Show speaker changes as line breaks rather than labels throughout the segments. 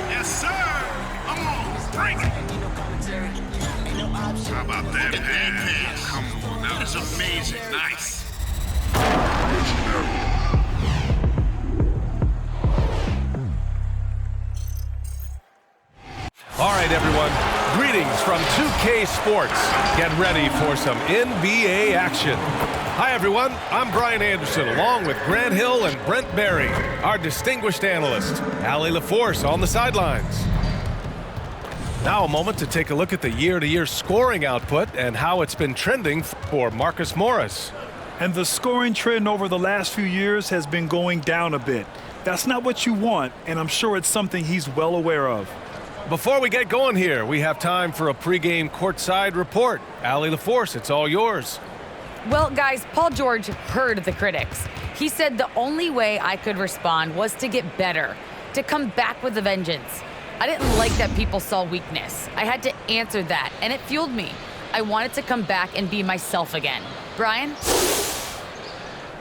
Yes, sir. Come on, bring it. How about that pass? Come on, that was amazing. Nice.
All right, everyone. Greetings from 2K Sports. Get ready for some NBA action. Hi, everyone. I'm Brian Anderson, along with Grant Hill and Brent Barry, our distinguished analyst, Allie LaForce on the sidelines. Now a moment to take a look at the year-to-year scoring output and how it's been trending for Marcus Morris.
And the scoring trend over the last few years has been going down a bit. That's not what you want, and I'm sure it's something he's well aware of.
Before we get going here, we have time for a pregame courtside report. Allie LaForce, it's all yours.
Well, guys, Paul George heard the critics. He said the only way I could respond was to get better, to come back with a vengeance. I didn't like that people saw weakness. I had to answer that, and it fueled me. I wanted to come back and be myself again. Brian?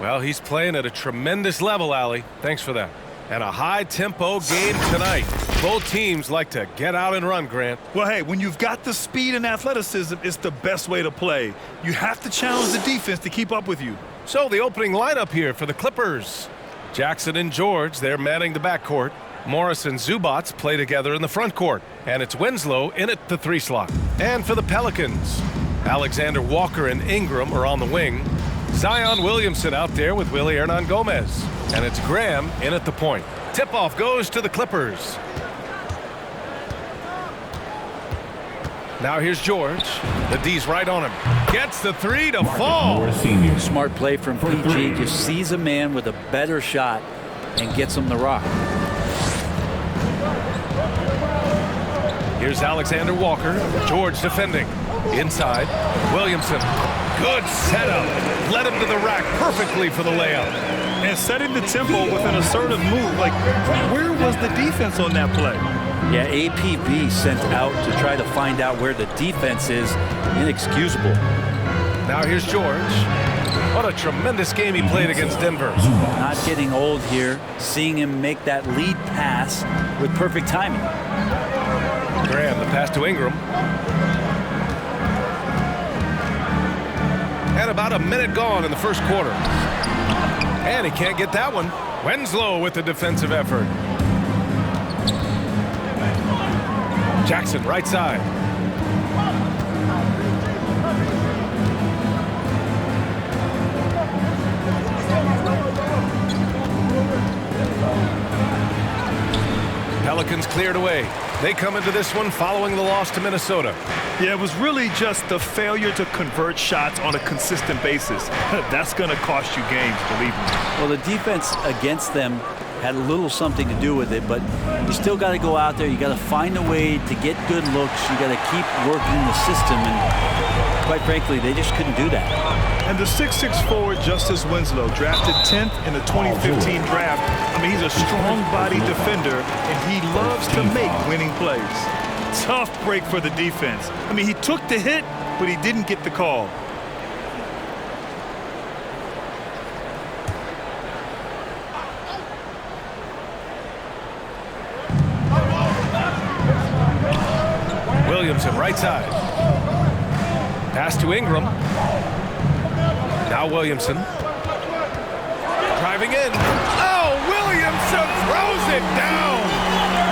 Well, he's playing at a tremendous level, Allie. Thanks for that. And a high-tempo game tonight. Both teams like to get out and run, Grant.
Well, hey, when you've got the speed and athleticism, it's the best way to play. You have to challenge the defense to keep up with you.
So the opening lineup here for the Clippers. Jackson and George, they're manning the backcourt. Morris and Zubac play together in the front court. And it's Winslow in at the 3 slot. And for the Pelicans, Alexander Walker and Ingram are on the wing. Zion Williamson out there with Willie Hernan-Gomez. And it's Graham in at the point. Tip-off goes to the Clippers. Now here's George. The D's right on him. Gets the 3 to fall.
Smart play from PG. Just sees a man with a better shot and gets him the rock.
Here's Alexander Walker. George defending. Inside. Williamson. Good setup. Led him to the rack perfectly for the layup.
And setting the tempo with an assertive move. Like, where was the defense on that play?
Yeah, APB sent out to try to find out where the defense is. Inexcusable.
Now here's George. What a tremendous game he played against Denver.
Not getting old here. Seeing him make that lead pass with perfect timing.
Graham, the pass to Ingram. And about a minute gone in the first quarter. And he can't get that one. Winslow with the defensive effort. Jackson, right side. Pelicans cleared away. They come into this one following the loss to Minnesota.
Yeah, it was really just the failure to convert shots on a consistent basis. That's going to cost you games, believe me.
Well, the defense against them had a little something to do with it, but you still got to go out there. You got to find a way to get good looks. You got to keep working the system, and quite frankly, they just couldn't do that.
And the 6'6" forward, Justice Winslow, drafted 10th in the 2015 draft. I mean, he's a strong-body defender, and he loves to make winning plays. Tough break for the defense. I mean, he took the hit, but he didn't get the call.
Williamson, right side. Pass to Ingram. Now Williamson. Driving in. Oh, Williamson throws it down.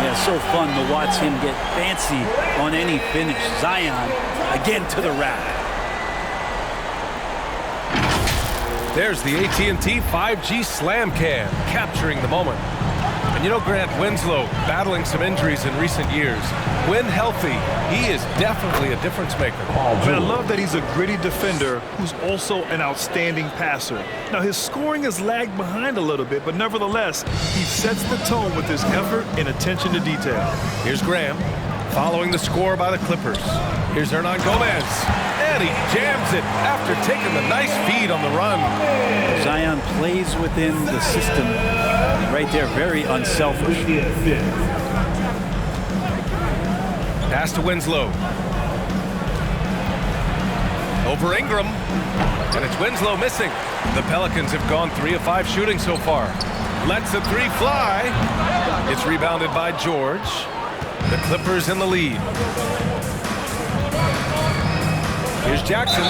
Yeah, so fun to watch him get fancy on any finish. Zion again to the rack.
There's the AT&T 5G Slam Cam, capturing the moment. And you know, Grant, Winslow battling some injuries in recent years. When healthy, he is definitely a difference maker.
I love that he's a gritty defender who's also an outstanding passer. Now, his scoring has lagged behind a little bit, but nevertheless, he sets the tone with his effort and attention to detail.
Here's Graham, following the score by the Clippers. Here's Hernan-Gomez, and he jams it after taking the nice feed on the run.
Zion plays within the system right there, very unselfish.
Pass to Winslow. Over Ingram, and it's Winslow missing. The Pelicans have gone 3 of 5 shooting so far. Lets a three fly. It's rebounded by George. The Clippers in the lead. Here's Jackson.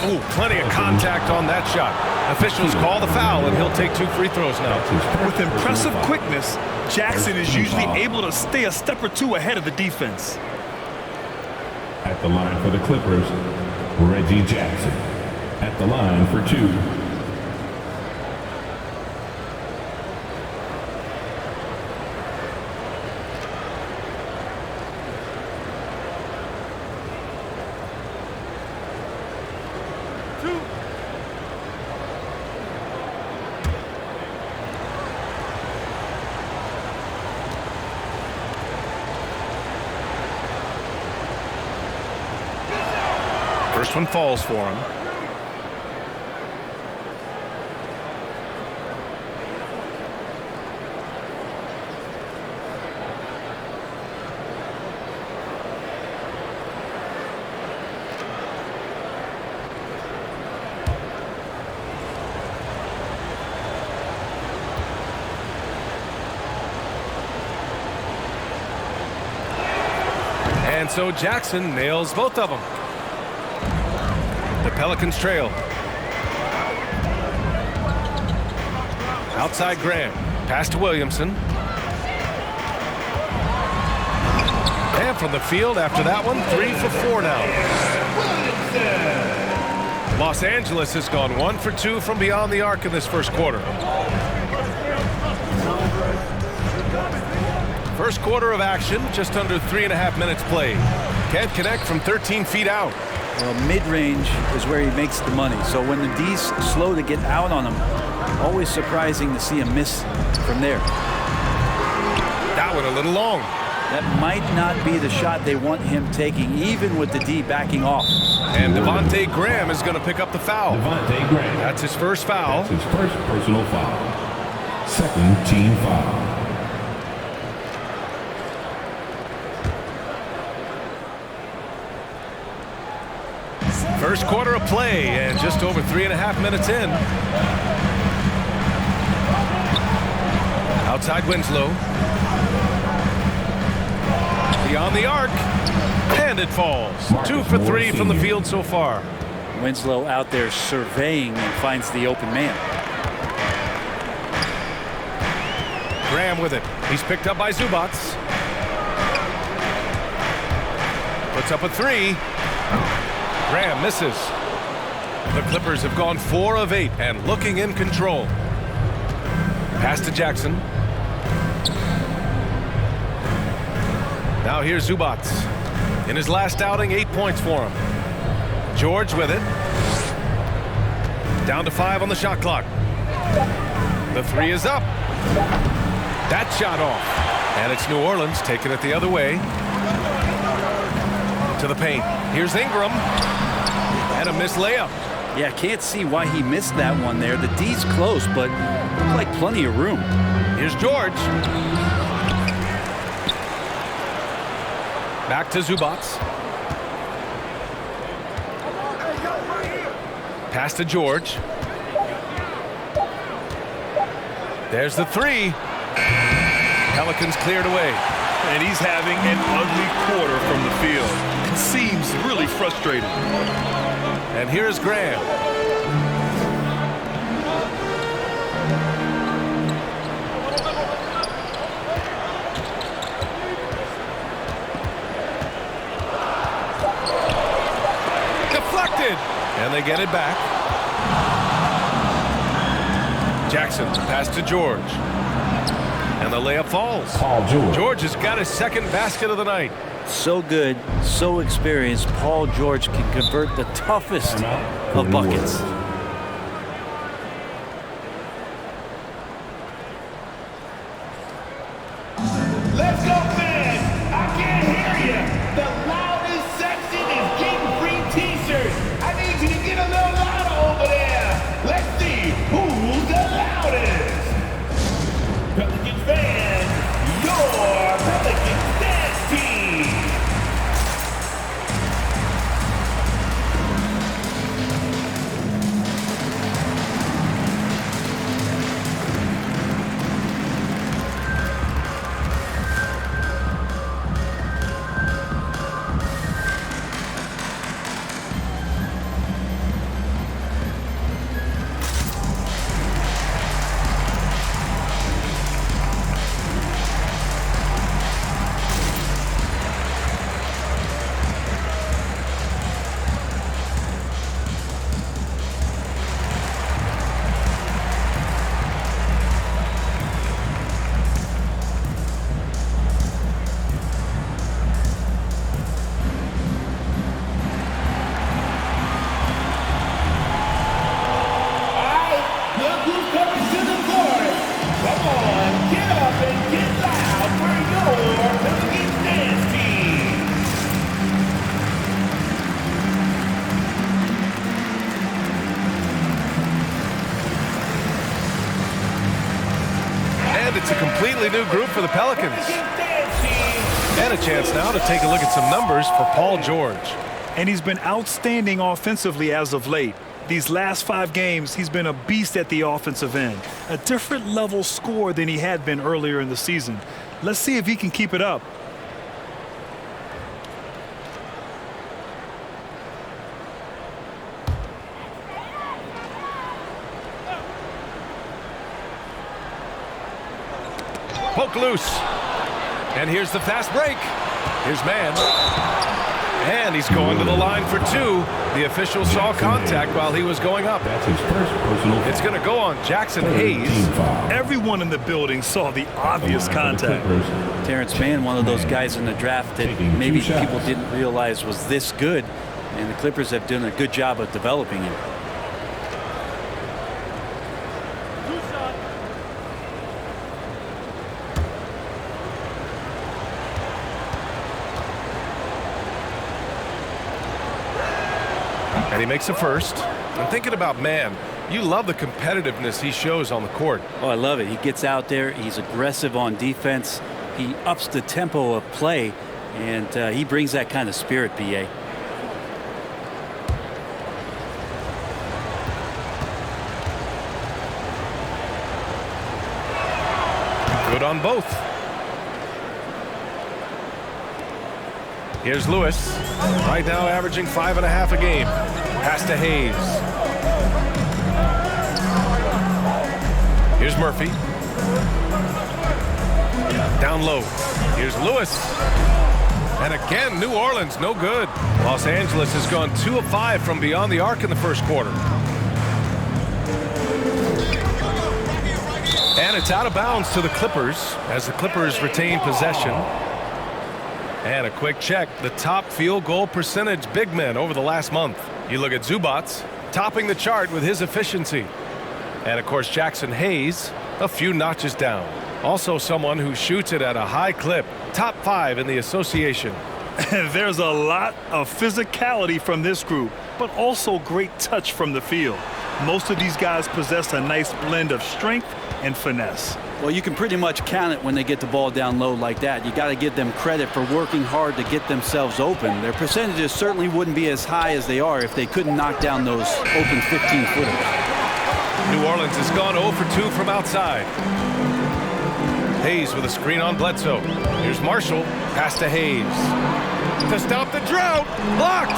Ooh, plenty of contact on that shot. Officials call the foul, and he'll take 2 free throws now.
With impressive quickness, Jackson is usually able to stay a step or two ahead of the defense.
At the line for the Clippers, Reggie Jackson. At the line for 2.
First one falls for him. And so Jackson nails both of them. The Pelicans trail. Outside Graham. Pass to Williamson. And from the field after that one, 3 for 4 now. Los Angeles has gone 1 for 2 from beyond the arc in this first quarter. First quarter of action, just under 3.5 minutes played. Can't connect from 13 feet out.
Well, mid-range is where he makes the money. So when the D's slow to get out on him, always surprising to see him miss from there.
That one a little long.
That might not be the shot they want him taking, even with the D backing off.
And Devontae Graham is going to pick up the foul.
Devontae Graham.
That's his first foul.
That's his first personal foul. Second team foul.
First quarter of play and just over 3.5 minutes in. Outside Winslow. Beyond the arc. And it falls. 2 for 3 from the field so far.
Winslow out there surveying and finds the open man.
Graham with it. He's picked up by Zubac. Puts up a 3. Graham misses. The Clippers have gone 4 of 8 and looking in control. Pass to Jackson. Now here's Zubac. In his last outing, 8 points for him. George with it. Down to 5 on the shot clock. The 3 is up. That shot off. And it's New Orleans taking it the other way. To the paint. Here's Ingram. And a missed layup.
Yeah, can't see why he missed that one there. The D's close, but looked like plenty of room.
Here's George. Back to Zubac. Pass to George. There's the 3. Pelicans cleared away.
And he's having an ugly quarter from the field. It seems really frustrated.
And here's Graham. Deflected. And they get it back. Jackson, pass to George. And the layup falls.
Paul George.
George has got his second basket of the night.
So good, so experienced. Paul George can convert the toughest of buckets.
Let's go, fans! I can't hear you. The loudest section is getting free T-shirts. I need you to get a little louder over there. Let's see who's the loudest. Pelicans fans, your Pelicans dance team.
And it's a completely new group for the Pelicans. And a chance now to take a look at some numbers for Paul George.
And he's been outstanding offensively as of late. These last 5 games, he's been a beast at the offensive end. A different level scorer than he had been earlier in the season. Let's see if he can keep it up.
Poke loose. And here's the fast break. Here's man. And he's going to the line for 2. The official saw contact while he was going up.
That's his first personal.
It's going to go on Jackson Hayes.
Everyone in the building saw the obvious contact.
Terrence Mann, one of those guys in the draft that maybe people didn't realize was this good, and the Clippers have done a good job of developing him.
And he makes a first. I'm thinking about man. You love the competitiveness he shows on the court.
Oh, I love it. He gets out there. He's aggressive on defense. He ups the tempo of play, and he brings that kind of spirit, B.A.
Good on both. Here's Lewis. Right now averaging 5.5 a game. Pass to Hayes. Here's Murphy. Down low. Here's Lewis. And again, New Orleans, no good. Los Angeles has gone 2 of 5 from beyond the arc in the first quarter. And it's out of bounds to the Clippers as the Clippers retain possession. And a quick check, the top field goal percentage big men over the last month. You look at Zubats, topping the chart with his efficiency. And of course, Jackson Hayes, a few notches down. Also someone who shoots it at a high clip, top 5 in the association.
There's a lot of physicality from this group, but also great touch from the field. Most of these guys possess a nice blend of strength and finesse.
Well, you can pretty much count it when they get the ball down low like that. You got to give them credit for working hard to get themselves open. Their percentages certainly wouldn't be as high as they are if they couldn't knock down those open 15-footers.
New Orleans has gone 0 for 2 from outside. Hayes with a screen on Bledsoe. Here's Marshall. Pass to Hayes. To stop the drought. Blocked.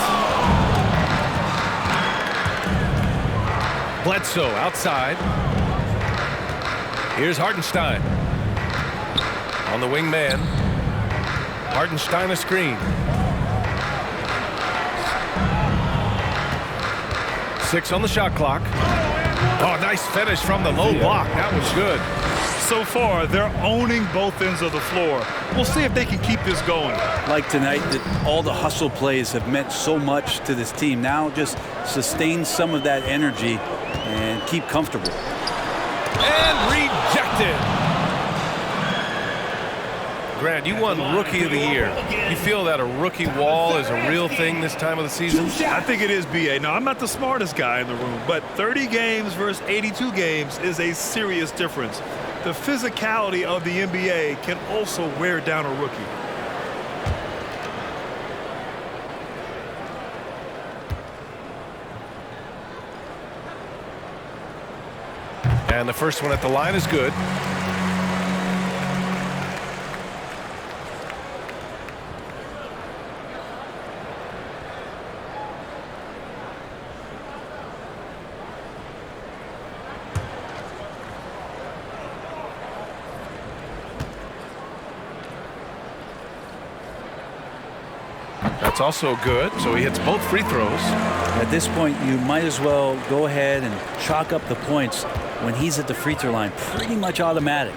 Bledsoe outside. Here's Hartenstein. On the wing man. Hartenstein a screen. 6 on the shot clock. Oh, nice finish from the low block. That was good.
So far, they're owning both ends of the floor. We'll see if they can keep this going.
Like tonight, that all the hustle plays have meant so much to this team. Now just sustain some of that energy and keep comfortable.
And rejected. Grant, you won Rookie of the Year. You feel that a rookie wall is a real thing this time of the season?
I think it is, B.A. Now, I'm not the smartest guy in the room, but 30 games versus 82 games is a serious difference. The physicality of the NBA can also wear down a rookie.
And the first one at the line is good. That's also good, so he hits both free throws.
At this point, you might as well go ahead and chalk up the points when he's at the free throw line. Pretty much automatic.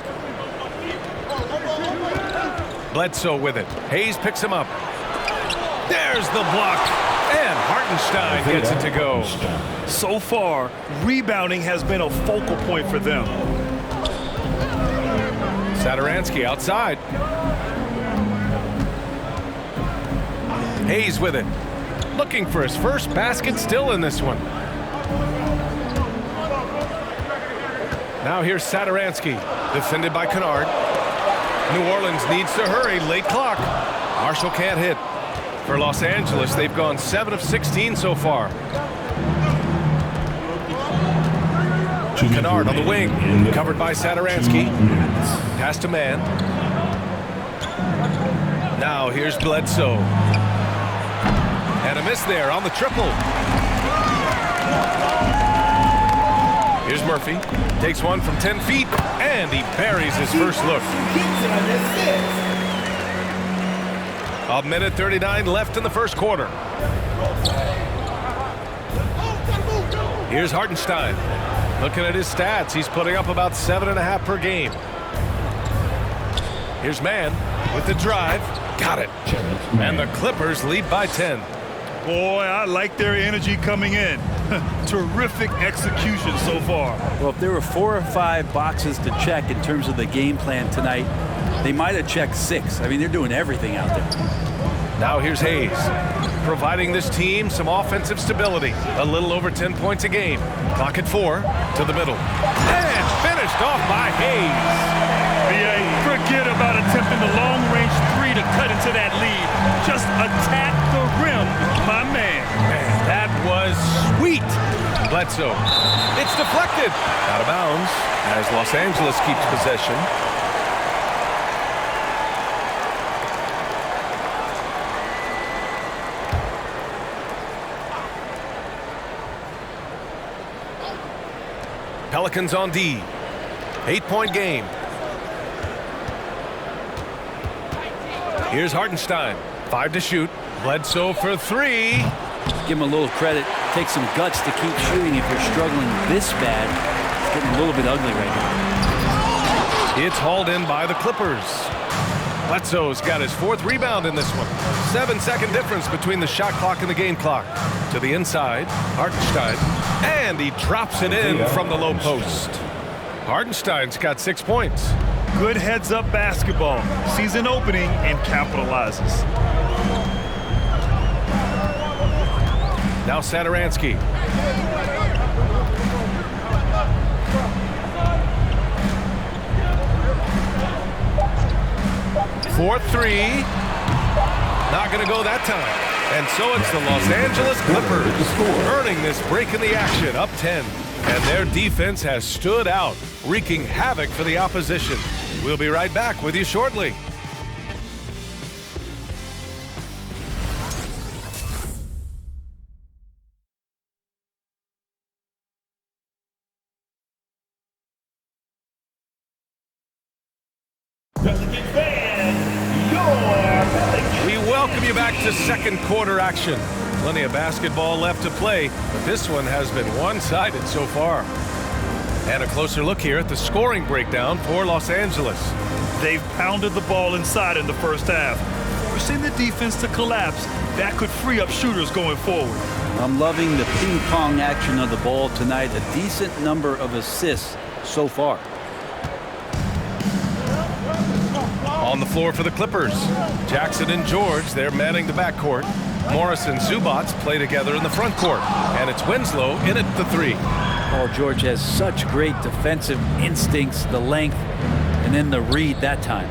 Bledsoe with it. Hayes picks him up. There's the block. And Hartenstein gets it to go.
So far, rebounding has been a focal point for them.
Satoransky outside. Hayes with it. Looking for his first basket still in this one. Now here's Satoransky, defended by Kennard. New Orleans needs to hurry, late clock. Marshall can't hit. For Los Angeles, they've gone 7 of 16 so far. Kennard on the wing, covered by Satoransky. Pass to man. Now here's Bledsoe. And a miss there on the triple. Here's Murphy. Takes one from 10 feet, and he buries his first look. A minute 39 left in the first quarter. Here's Hartenstein. Looking at his stats, he's putting up about 7.5 per game. Here's Mann with the drive. Got it. And the Clippers lead by 10.
Boy, I like their energy coming in. Terrific execution so far.
Well, if there were 4 or 5 boxes to check in terms of the game plan tonight, they might have checked 6. I mean, they're doing everything out there.
Now here's Hayes, providing this team some offensive stability. A little over 10 points a game. Clock at 4 to the middle. And finished off by Hayes.
Forget about attempting the long-range 3 to cut into that lead. Just attack the rim, my man.
Man, that was sweet. Bledsoe. It's deflected. Out of bounds as Los Angeles keeps possession. Pelicans on D. 8-point game. Here's Hartenstein. 5 to shoot. Bledsoe for 3.
Give him a little credit. Take some guts to keep shooting if you're struggling this bad. It's getting a little bit ugly right now.
It's hauled in by the Clippers. Bledsoe's got his 4th rebound in this one. 7-second difference between the shot clock and the game clock. To the inside, Hartenstein. And he drops it in from the low post. Hartenstein's got 6 points.
Good heads-up basketball. Sees an opening and capitalizes.
Now Satoransky. For 3. Not going to go that time. And so it's the Los Angeles Clippers earning this break in the action, up 10. And their defense has stood out, wreaking havoc for the opposition. We'll be right back with you shortly. We welcome you back to second quarter action. Plenty of basketball left to play, but this one has been one-sided so far. And a closer look here at the scoring breakdown for Los Angeles.
They've pounded the ball inside in the first half, forcing the defense to collapse. That could free up shooters going forward.
I'm loving the ping-pong action of the ball tonight. A decent number of assists so far.
On the floor for the Clippers, Jackson and George, they're manning the backcourt. Morris and Zubats play together in the front court. And it's Winslow in at the 3.
Paul George has such great defensive instincts, the length, and then the read that time.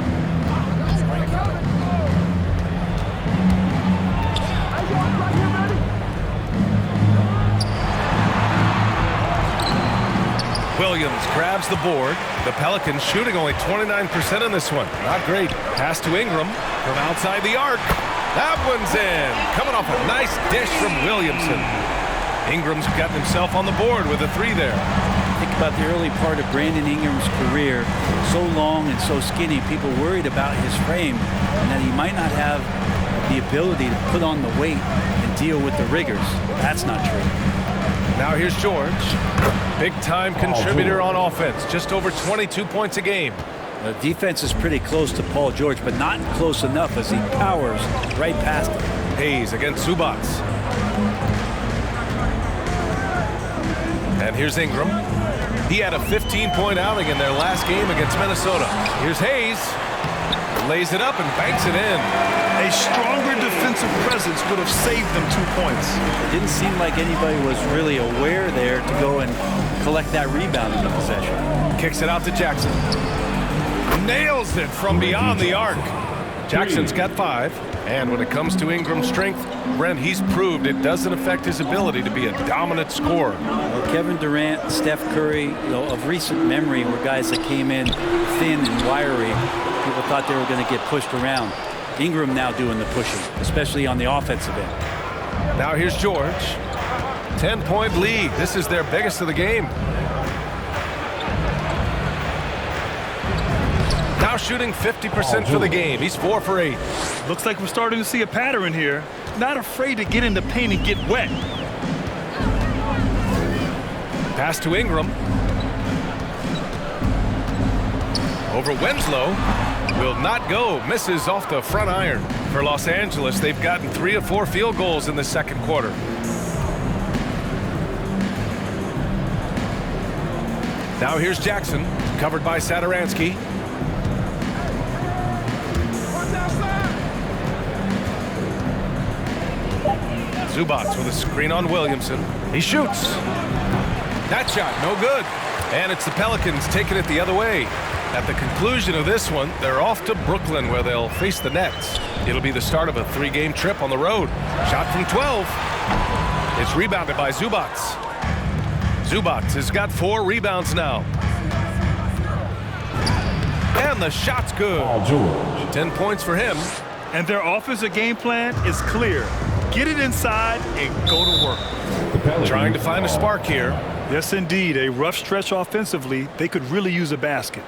Williams grabs the board. The Pelicans shooting only 29% in this one. Not great. Pass to Ingram from outside the arc. That one's in. Coming off a nice dish from Williamson. Ingram's gotten himself on the board with a 3 there.
Think about the early part of Brandon Ingram's career. So long and so skinny. People worried about his frame and that he might not have the ability to put on the weight and deal with the rigors. That's not true.
Now here's George. Big-time contributor on offense. Just over 22 points a game.
The defense is pretty close to Paul George, but not close enough as he powers right past him.
Hayes against Zubats. And here's Ingram. He had a 15-point outing in their last game against Minnesota. Here's Hayes. lays it up and banks it in.
A stronger defensive presence would have saved them 2 points.
It didn't seem like anybody was really aware there to go and collect that rebound in the possession.
Kicks it out to Jackson. Nails it from beyond the arc. Jackson's got 5. And when it comes to Ingram's strength, Brent, he's proved it doesn't affect his ability to be a dominant scorer.
Well, Kevin Durant, Steph Curry, of recent memory were guys that came in thin and wiry. People thought they were going to get pushed around. Ingram now doing the pushing, especially on the offensive end.
Now here's George. 10-point lead. This is their biggest of the game. Now shooting 50% for the game. He's 4 for 8.
Looks like we're starting to see a pattern here. Not afraid to get in the paint and get wet.
Pass to Ingram. Over Winslow. Will not go. Misses off the front iron. For Los Angeles, they've gotten 3 of 4 field goals in the second quarter. Now here's Jackson. Covered by Satoransky. Zubac with a screen on Williamson. He shoots. That shot, no good. And it's the Pelicans taking it the other way. At the conclusion of this one, they're off to Brooklyn where they'll face the Nets. It'll be the start of a 3-game trip on the road. Shot from 12. It's rebounded by Zubac. Zubac has got 4 rebounds now. And the shot's good. 10 points for him.
And their offensive game plan is clear. Get it inside and go to work.
Trying to find a spark here.
Yes, indeed. A rough stretch offensively. They could really use a basket.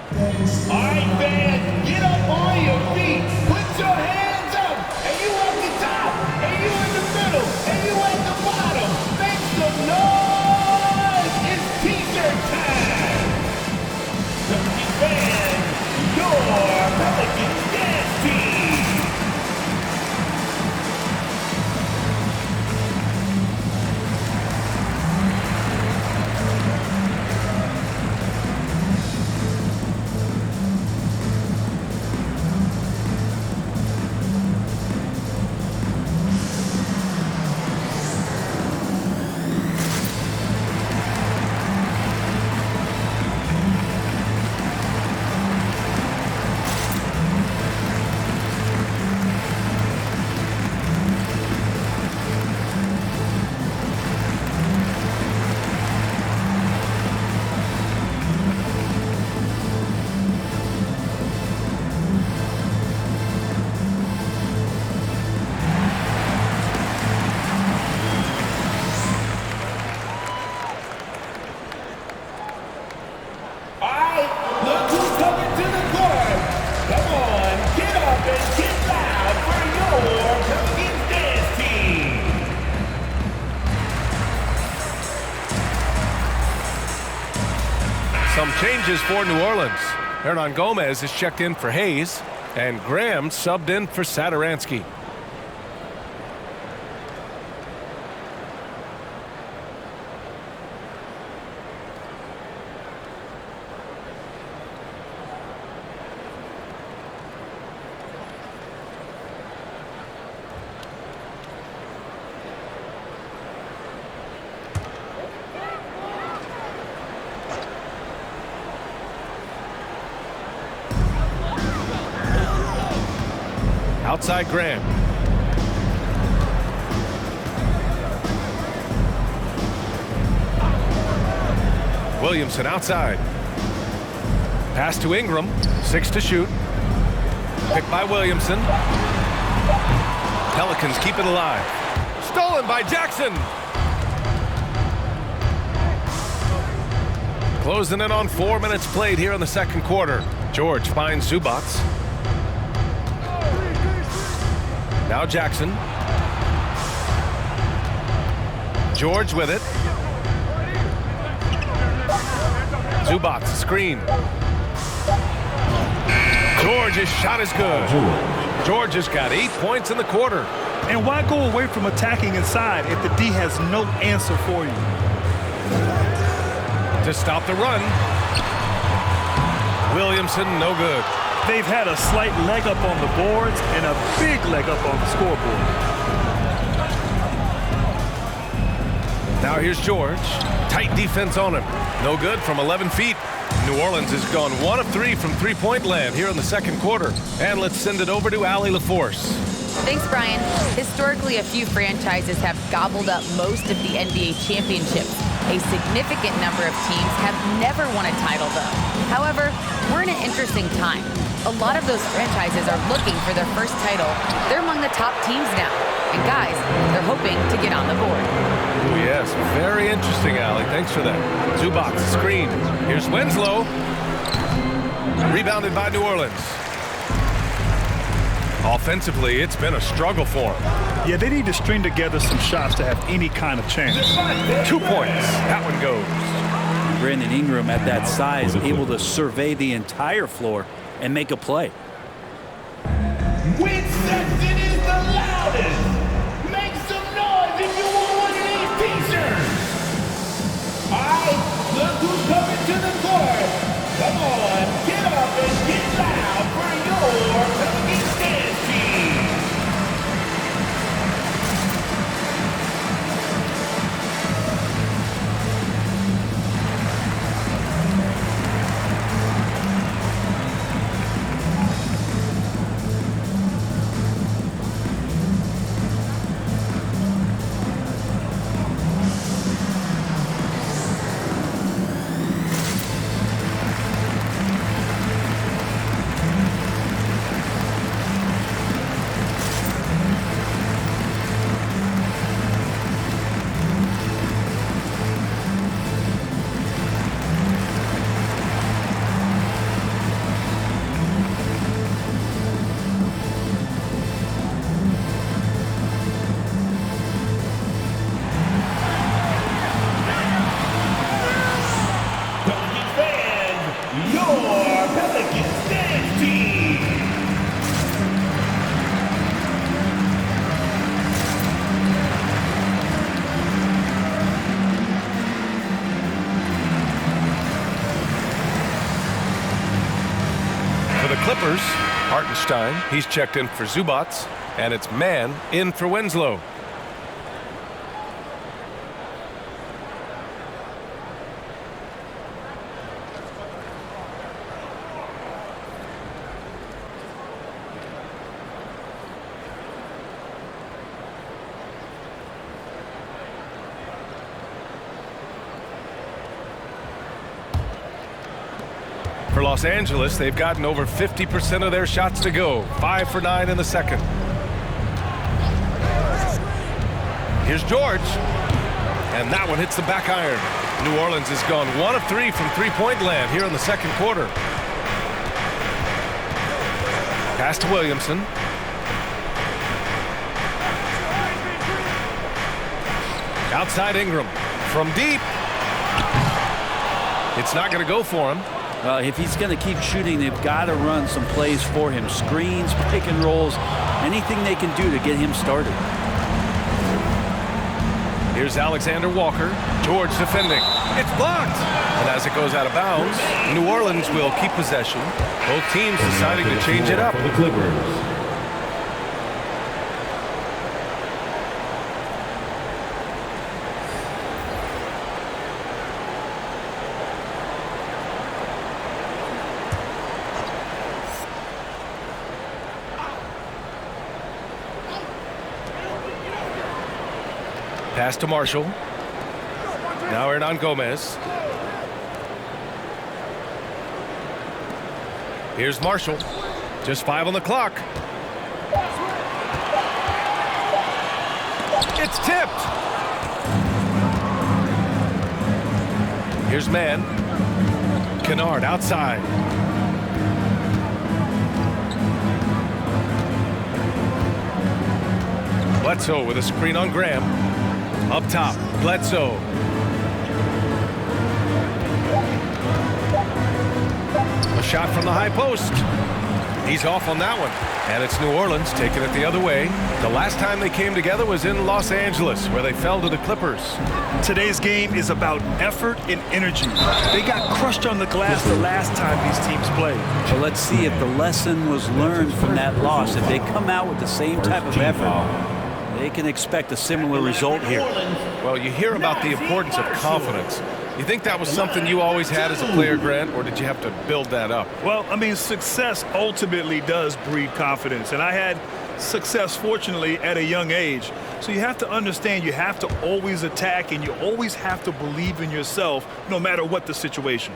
All right, fans, get up on your feet. Put your hands up. And you at the top. And you in the middle. And you at the bottom. Make some noise. It's t-shirt time. Fans, your Pelicans dance team.
Some changes for New Orleans. Hernan Gomez is checked in for Hayes, and Graham subbed in for Satoransky. Outside Graham. Williamson outside. Pass to Ingram. 6 to shoot. Picked by Williamson. Pelicans keep it alive. Stolen by Jackson. Closing in on 4 minutes played here in the second quarter. George finds Zubac. Now Jackson. George with it. Zubac, screen. George's shot is good. George has got 8 points in the quarter.
And why go away from attacking inside if the D has no answer for you?
To stop the run. Williams Williamson, no good.
They've had a slight leg up on the boards and a big leg up on the scoreboard.
Now here's George. Tight defense on him. No good from 11 feet. New Orleans has gone 1 of 3 from three-point land here in the second quarter. And let's send it over to Allie LaForce.
Thanks, Brian. Historically, a few franchises have gobbled up most of the NBA championships. A significant number of teams have never won a title, though. However, we're in an interesting time. A lot of those franchises are looking for their first title. They're among the top teams now. And guys, they're hoping to get on the board.
Oh, yes. Very interesting, Allie. Thanks for that. Zubac screen. Here's Winslow. Rebounded by New Orleans. Offensively, it's been a struggle for them.
Yeah, they need to string together some shots to have any kind of chance.
2 points. That one goes.
Brandon Ingram at that size, able to survey the entire floor and make a play.
When Sexton is the loudest, make some noise if you want one of these t-shirts. All right, look who's coming to the court. Come on, get up and get loud for your Pelicans dance team.
Clippers, Hartenstein, he's checked in for Zubac, and it's man in for Winslow. For Los Angeles, they've gotten over 50% of their shots to go. 5 for 9 in the second. Here's George. And that one hits the back iron. New Orleans has gone 1 of 3 from three-point land here in the second quarter. Pass to Williamson. Outside Ingram. From deep. It's not going to go for him.
If he's going to keep shooting, they've got to run some plays for him. Screens, pick and rolls, anything they can do to get him started.
Here's Alexander Walker. George defending. It's blocked. And as it goes out of bounds, New Orleans will keep possession. Both teams deciding to change it up.
For the Clippers.
Pass to Marshall. Now Hernan Gomez. Here's Marshall. Just 5 on the clock. It's tipped. Here's Mann. Kennard outside. Bledsoe with a screen on Graham. Up top, Bledsoe. A shot from the high post. He's off on that one. And it's New Orleans taking it the other way. The last time they came together was in Los Angeles, where they fell to the Clippers.
Today's game is about effort and energy. They got crushed on the glass the last time these teams played.
So let's see if the lesson was learned from that loss. If they come out with the same type of effort, they can expect a similar result here.
Well, you hear about the importance of confidence. You think that was something you always had as a player, Grant, or did you have to build that up?
Well, I mean, success ultimately does breed confidence. And I had success, fortunately, at a young age. So you have to understand you have to always attack and you always have to believe in yourself no matter what the situation.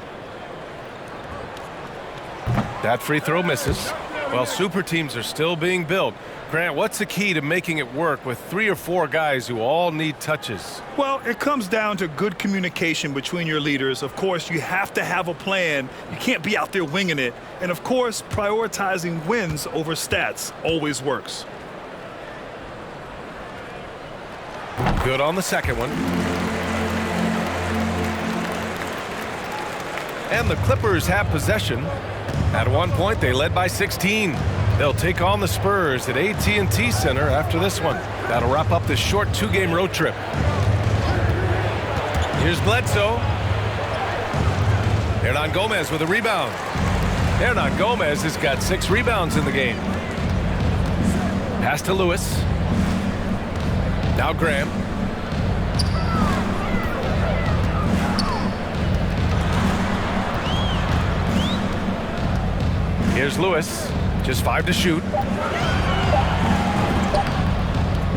That free throw misses. Well, super teams are still being built. Grant, what's the key to making it work with 3 or 4 guys who all need touches?
Well, it comes down to good communication between your leaders. Of course, you have to have a plan. You can't be out there winging it. And of course, prioritizing wins over stats always works.
Good on the second one. And the Clippers have possession. At one point, they led by 16. They'll take on the Spurs at AT&T Center after this one. That'll wrap up this short 2-game road trip. Here's Bledsoe. Hernan Gomez with a rebound. Hernan Gomez has got 6 rebounds in the game. Pass to Lewis. Now Graham. Here's Lewis. Just 5 to shoot.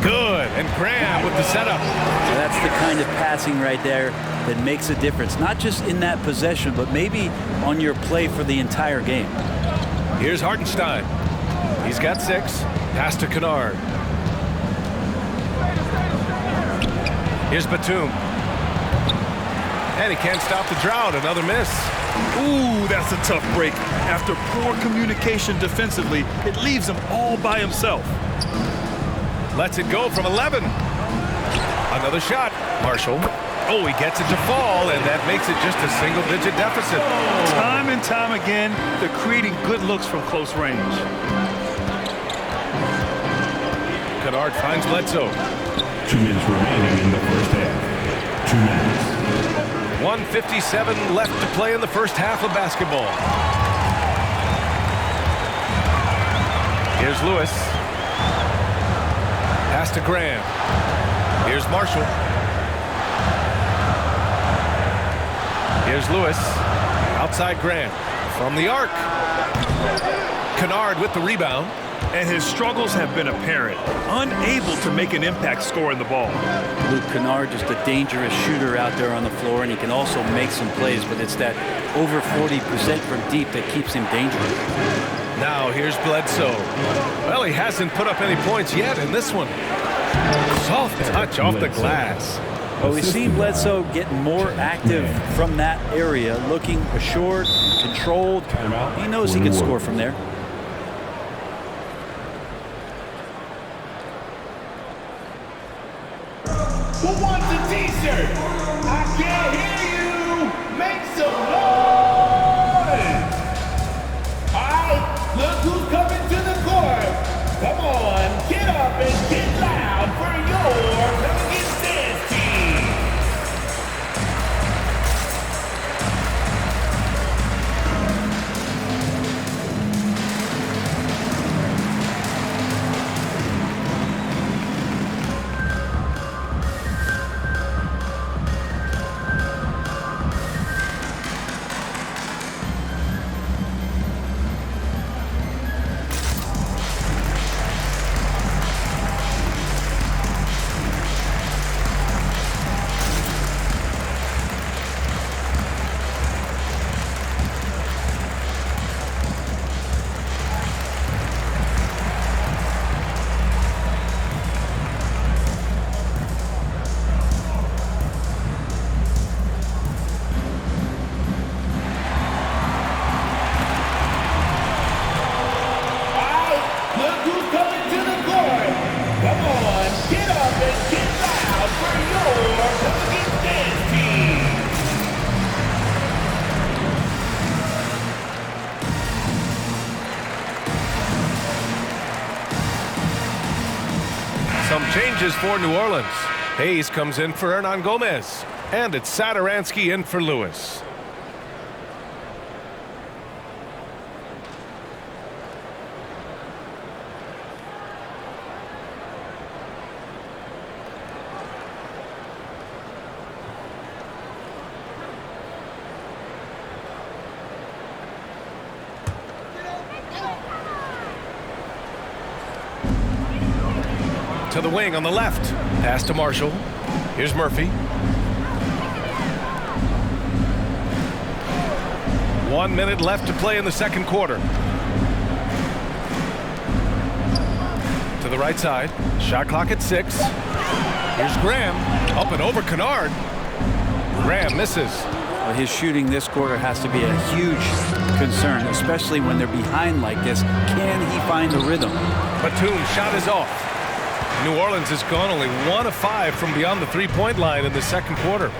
Good. And Graham with the setup.
So that's the kind of passing right there that makes a difference. Not just in that possession, but maybe on your play for the entire game.
Here's Hartenstein. He's got 6. Pass to Kennard. Here's Batum. And he can't stop the drought. Another miss.
Ooh, that's a tough break. After poor communication defensively, it leaves him all by himself.
Lets it go from 11. Another shot. Marshall. Oh, he gets it to fall, and that makes it just a single-digit deficit.
Time and time again, they're creating good looks from close range.
Kennard finds Bledsoe.
2 minutes remaining in the first half. 2 minutes.
1:57 left to play in the first half of basketball. Here's Lewis. Pass to Graham. Here's Marshall. Here's Lewis. Outside Graham. From the arc. Kennard with the rebound.
And his struggles have been apparent. Unable to make an impact scoring the ball.
Luke Kennard, just a dangerous shooter out there on the floor, and he can also make some plays, but it's that over 40% from deep that keeps him dangerous.
Now here's Bledsoe. Well, he hasn't put up any points yet in this one. Soft touch off the glass.
But we've seen Bledsoe get more active from that area, looking assured, controlled. He knows he can score from there.
Who wants a t-shirt? I can't hear you. Make some noise. All right, look who's coming to the court. Come on, get up and get loud for your Pelicans dance team.
Changes for New Orleans. Hayes comes in for Hernan Gomez. And it's Satoransky in for Lewis. To the wing on the left. Pass to Marshall. Here's Murphy. 1 minute left to play in the second quarter. To the right side. Shot clock at 6. Here's Graham. Up and over Kennard. Graham misses.
Well, his shooting this quarter has to be a huge concern, especially when they're behind like this. Can he find the rhythm?
Batum's shot is off. New Orleans has gone only 1 of 5 from beyond the three-point line in the second quarter.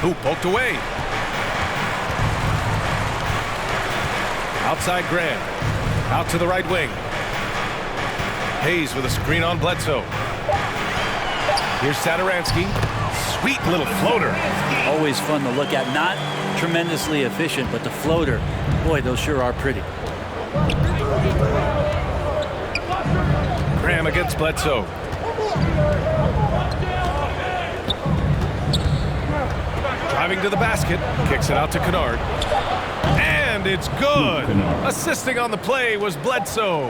Hoop poked away. Outside Graham. Out to the right wing. Hayes with a screen on Bledsoe. Here's Satoransky. Sweet little floater.
Always fun to look at. Not tremendously efficient, but the floater, boy, those sure are pretty.
Graham against Bledsoe. Driving to the basket. Kicks it out to Kennard. And it's good. Assisting on the play was Bledsoe.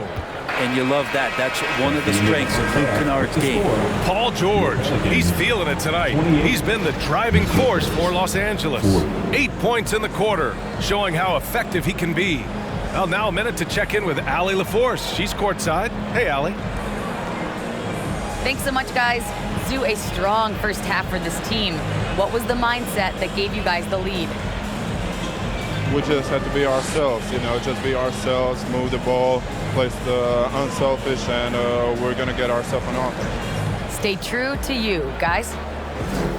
And you love that. That's one of the strengths of Luke Kennard's game.
Paul George, he's feeling it tonight. He's been the driving force for Los Angeles. 8 points in the quarter, showing how effective he can be. Well, now a minute to check in with Allie LaForce. She's courtside. Hey, Allie.
Thanks so much, guys. Zoo, a strong first half for this team. What was the mindset that gave you guys the lead?
We just have to be ourselves, just be ourselves, move the ball, play the unselfish, and we're going to get ourselves an offense.
Stay true to you, guys.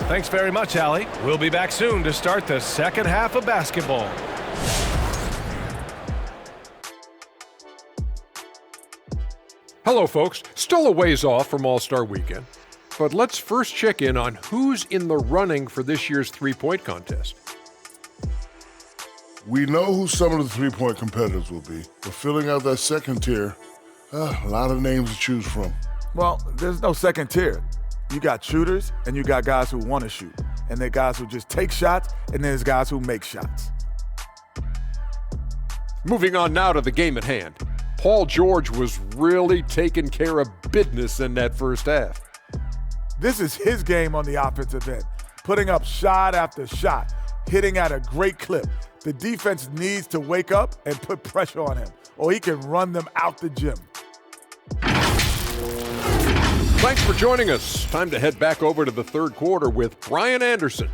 Thanks very much, Allie. We'll be back soon to start the second half of basketball.
Hello, folks. Still a ways off from All-Star Weekend, but let's first check in on who's in the running for this year's three-point contest.
We know who some of the three-point competitors will be. We're filling out that second tier. A lot of names to choose from.
Well, there's no second tier. You got shooters, and you got guys who want to shoot. And there are guys who just take shots, and then there's guys who make shots.
Moving on now to the game at hand. Paul George was really taking care of business in that first half.
This is his game on the offensive end, putting up shot after shot, hitting at a great clip. The defense needs to wake up and put pressure on him, or he can run them out the gym.
Thanks for joining us. Time to head back over to the third quarter with Brian Anderson.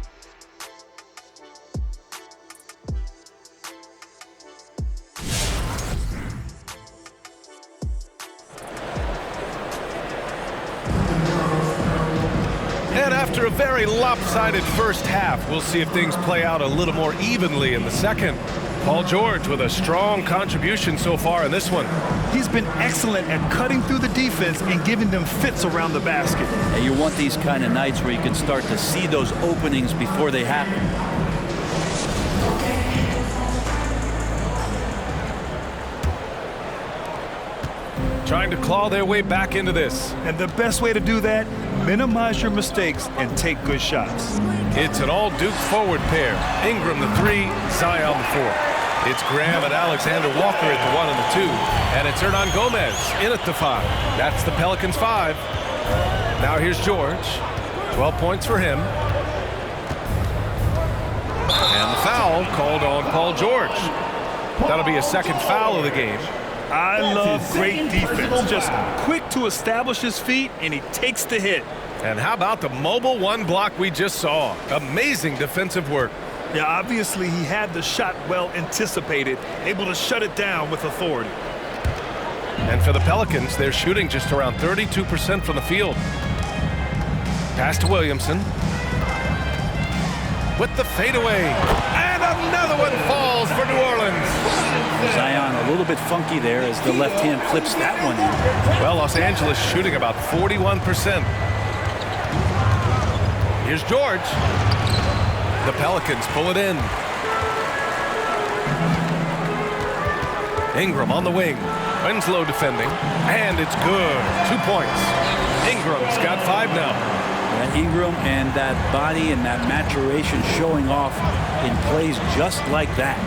And after a very lopsided first half, we'll see if things play out a little more evenly in the second. Paul George with a strong contribution so far in this one.
He's been excellent at cutting through the defense and giving them fits around the basket.
And you want these kind of nights where you can start to see those openings before they happen.
Trying to claw their way back into this.
And the best way to do that, minimize your mistakes and take good shots.
It's an all-Duke forward pair. Ingram the 3, Zion the 4. It's Graham and Alexander Walker at the 1 and the 2. And it's Hernan Gomez in at the 5. That's the Pelicans 5. Now here's George. 12 points for him. And the foul called on Paul George. That'll be a second foul of the game.
I love great defense. Just quick to establish his feet, and he takes the hit.
And how about the mobile one block we just saw? Amazing defensive work.
Yeah, obviously he had the shot well anticipated, able to shut it down with authority.
And for the Pelicans, they're shooting just around 32% from the field. Pass to Williamson. With the fadeaway. And another one falls for New Orleans.
Zion a little little bit funky there as the left hand flips that one in.
Well, Los Angeles shooting about 41%. Here's George. The Pelicans pull it in. Ingram on the wing. Winslow defending. And it's good. 2 points. Ingram's got 5 now.
That Ingram and that body and that maturation showing off in plays just like that.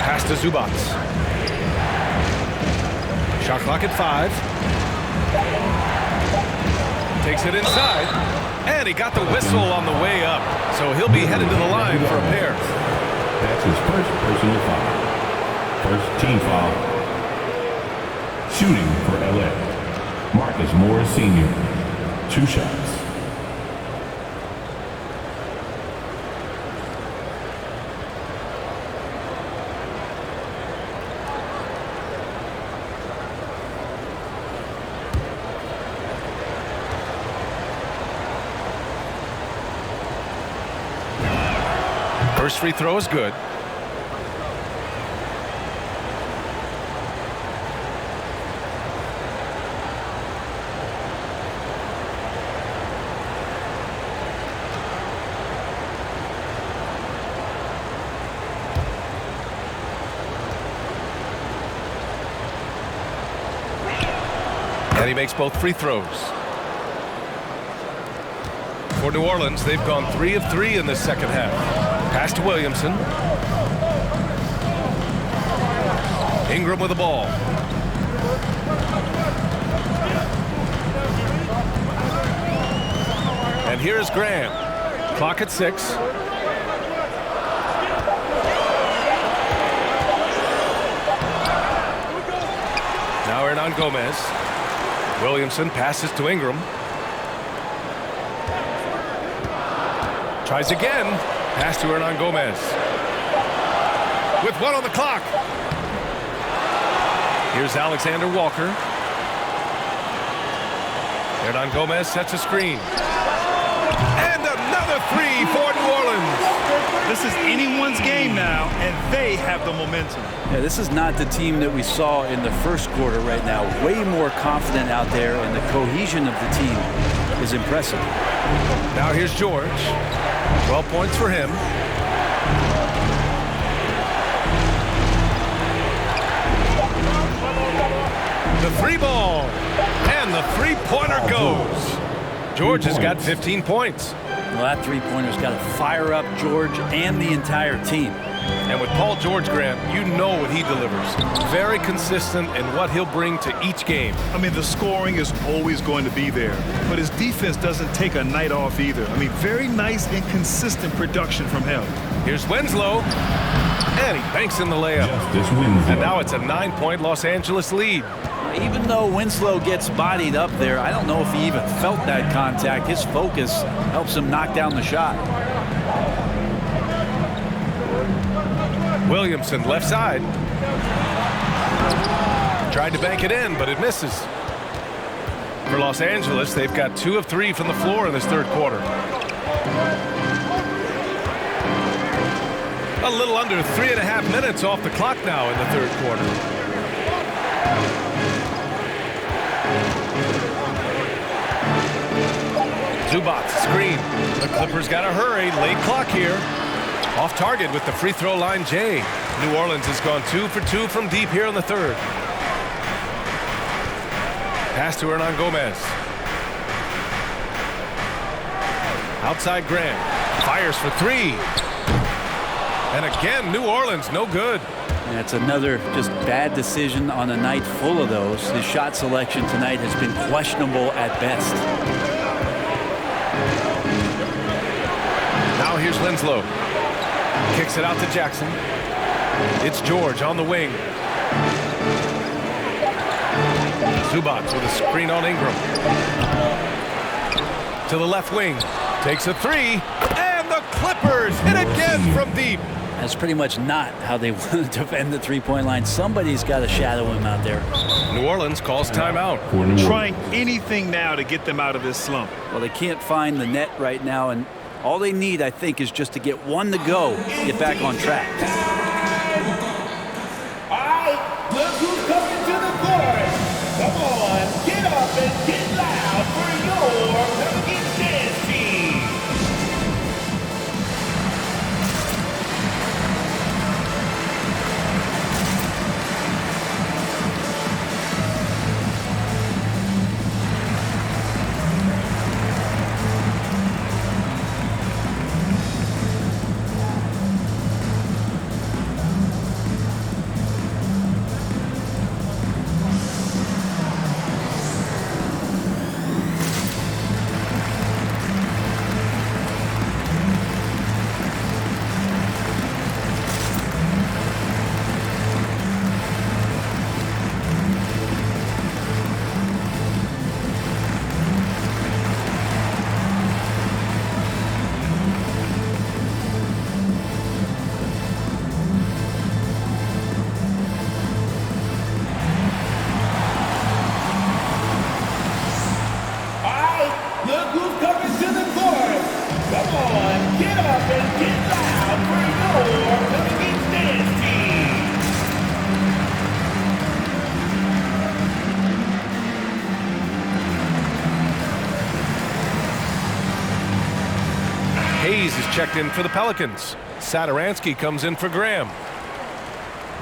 Pass to Zubac. Shot clock at 5. Takes it inside. And he got the whistle on the way up. So he'll be headed to the line for a pair.
That's his first personal foul. First team foul. Shooting for LA. Marcus Morris Sr. 2 shots.
First free throw is good. And he makes both free throws. For New Orleans, they've gone 3 of 3 in this second half. Pass to Williamson. Ingram with the ball. And here's Graham. Clock at 6. Now Hernan Gomez. Williamson passes to Ingram. Tries again. Pass to Hernan Gomez. With 1 on the clock. Here's Alexander Walker. Hernan Gomez sets a screen. And another 3 for New Orleans.
This is anyone's game now, and they have the momentum.
Yeah, this is not the team that we saw in the first quarter right now. Way more confident out there, and the cohesion of the team is impressive.
Now here's George. 12 points for him. The 3 ball. And the 3-pointer goes. George has got 15 points.
Well, that 3-pointer's got to fire up George and the entire team.
And with Paul George, Grant, you know what he delivers. Very consistent in what he'll bring to each game.
I mean, the scoring is always going to be there, but his defense doesn't take a night off either. I mean, very nice and consistent production from him.
Here's Winslow. And he banks in the layup. And now it's a 9-point Los Angeles lead.
Even though Winslow gets bodied up there, I don't know if he even felt that contact. His focus helps him knock down the shot.
Williamson, left side. Tried to bank it in, but it misses. For Los Angeles, they've got 2 of 3 from the floor in this third quarter. A little under 3.5 minutes off the clock now in the third quarter. Zubac, screen. The Clippers got to hurry. Late clock here. Off target with the free throw line, Jay. New Orleans has gone 2 for 2 from deep here in the third. Pass to Hernan Gomez. Outside Grant. Fires for 3. And again, New Orleans, no good.
That's another just bad decision on a night full of those. His shot selection tonight has been questionable at best.
Now here's Winslow. Kicks it out to Jackson. It's George on the wing. Zubac with a screen on Ingram. To the left wing. Takes a 3. And the Clippers hit again from deep.
That's pretty much not how they want to defend the three-point line. Somebody's got to shadow him out there.
New Orleans calls timeout.
Trying anything now to get them out of this slump.
Well, they can't find the net right now, and all they need, I think, is just to get one to go, get back on track.
All right, look who's coming to the court. Come on, get up and get loud for your Pelicans dance team.
Hayes is checked in for the Pelicans. Satoransky comes in for Graham.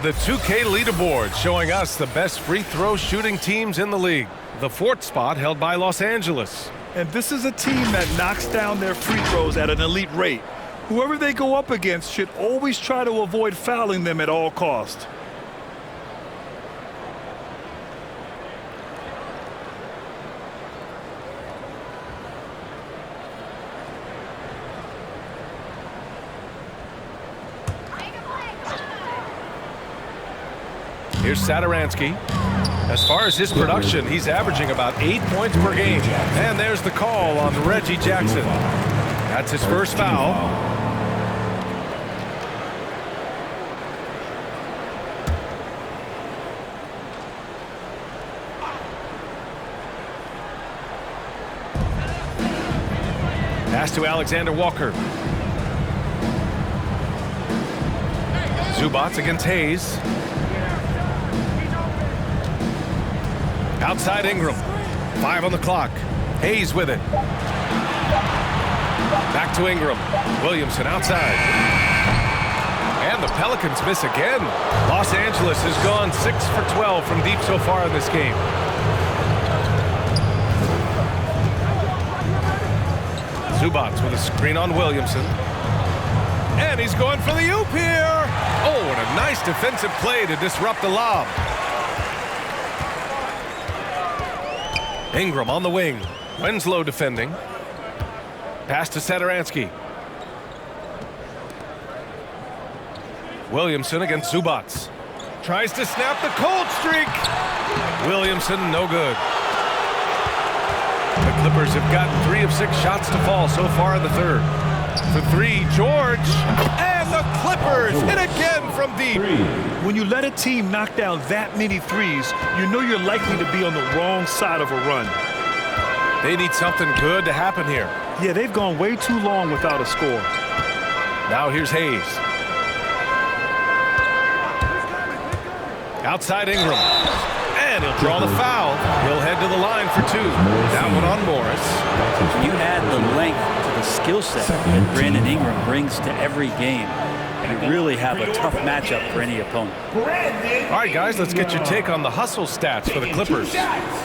The 2K leaderboard showing us the best free throw shooting teams in the league. The 4th spot held by Los Angeles.
And this is a team that knocks down their free throws at an elite rate. Whoever they go up against should always try to avoid fouling them at all costs.
Here's Satoransky. As far as his production, he's averaging about 8 points per game. And there's the call on Reggie Jackson. That's his first foul. Pass to Alexander Walker. Zubats against Hayes. Outside Ingram. 5 on the clock. Hayes with it. Back to Ingram. Williamson outside. And the Pelicans miss again. Los Angeles has gone 6 for 12 from deep so far in this game. Zubats with a screen on Williamson. And he's going for the oop here. Oh, and a nice defensive play to disrupt the lob. Ingram on the wing. Winslow defending. Pass to Satoransky. Williamson against Zubats. Tries to snap the cold streak. Williamson, no good. The Clippers have gotten 3 of 6 shots to fall so far in the third. For 3, George. And the Clippers hit again from deep.
When you let a team knock down that many threes, you know you're likely to be on the wrong side of a run.
They need something good to happen here.
Yeah, they've gone way too long without a score.
Now here's Hayes. Outside Ingram. And he'll draw the foul. He'll head to the line for 2. That one on Morris.
You add the length to the skill set that Brandon Ingram brings to every game. You really have a tough matchup for any opponent.
All right, guys, let's get your take on the hustle stats for the Clippers.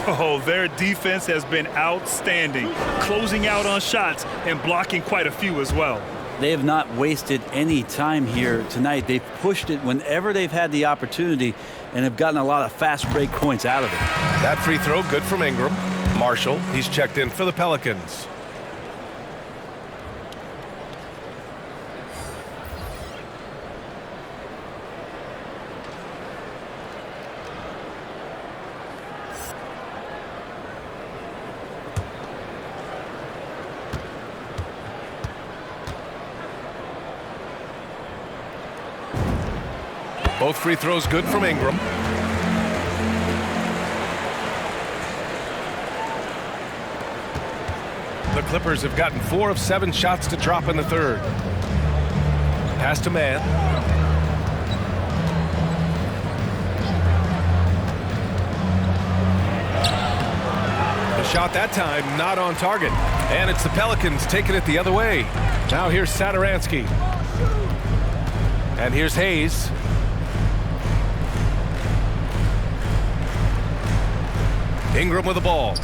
Oh, their defense has been outstanding, closing out on shots and blocking quite a few as well.
They have not wasted any time here tonight. They've pushed it whenever they've had the opportunity and have gotten a lot of fast break points out of it.
That free throw good from Ingram. Marshall, he's checked in for the Pelicans. Both free throws good from Ingram. The Clippers have gotten 4 of 7 shots to drop in the third. Pass to Mann. The shot that time not on target. And it's the Pelicans taking it the other way. Now here's Satoransky. And here's Hayes. Ingram with the ball.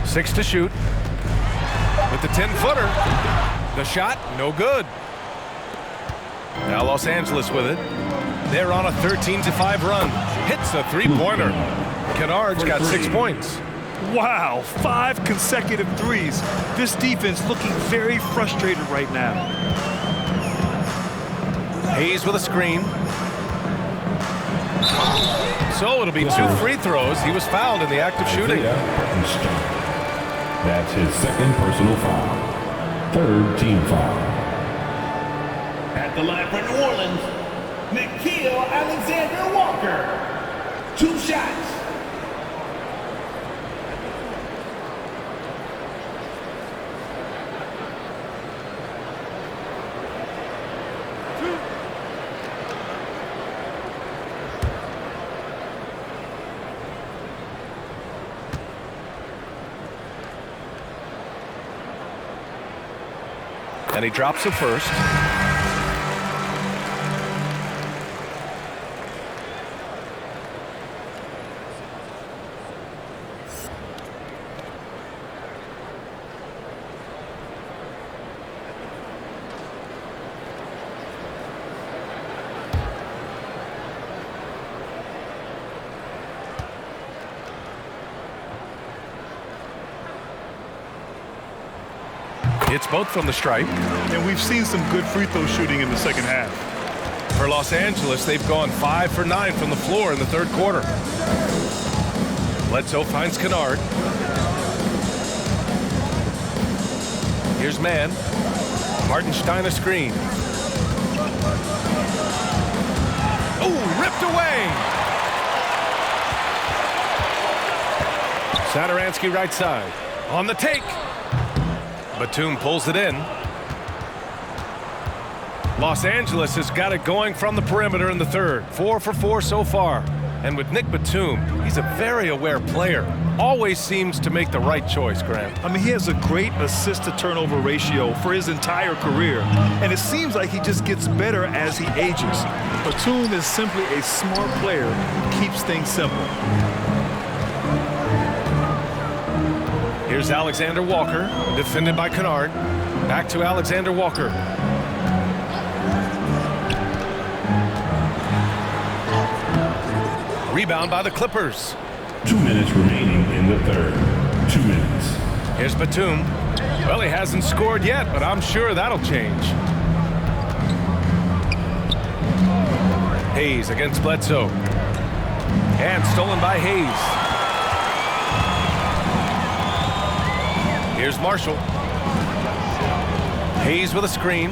6 to shoot. With the 10-footer. The shot, no good. Now Los Angeles with it. They're on a 13-5 run. Hits a three-pointer. Kennard's got 6 points.
Wow, 5 consecutive threes. This defense looking very frustrated right now.
Hayes with a screen. So it'll be 2 free throws. He was fouled in the act of shooting.
That's his second personal foul. 3rd team foul.
At the line for New Orleans, Nickeil Alexander-Walker. 2 shots.
And he drops it first. It's both from the stripe.
And we've seen some good free throw shooting in the second half.
For Los Angeles, they've gone 5 for 9 from the floor in the third quarter. Bledsoe finds Kennard. Here's Mann. Hartenstein a screen. Oh, ripped away! Satoransky right side. On the take. Batum pulls it in. Los Angeles has got it going from the perimeter in the third. 4 for 4 so far. And with Nick Batum, he's a very aware player. Always seems to make the right choice, Grant.
I mean, he has a great assist-to-turnover ratio for his entire career. And it seems like he just gets better as he ages. Batum is simply a smart player who keeps things simple.
Here's Alexander Walker, defended by Kennard. Back to Alexander Walker. Rebound by the Clippers.
2 minutes remaining in the third. 2 minutes.
Here's Batum. Well, he hasn't scored yet, but I'm sure that'll change. Hayes against Bledsoe. And stolen by Hayes. Here's Marshall. Hayes with a screen.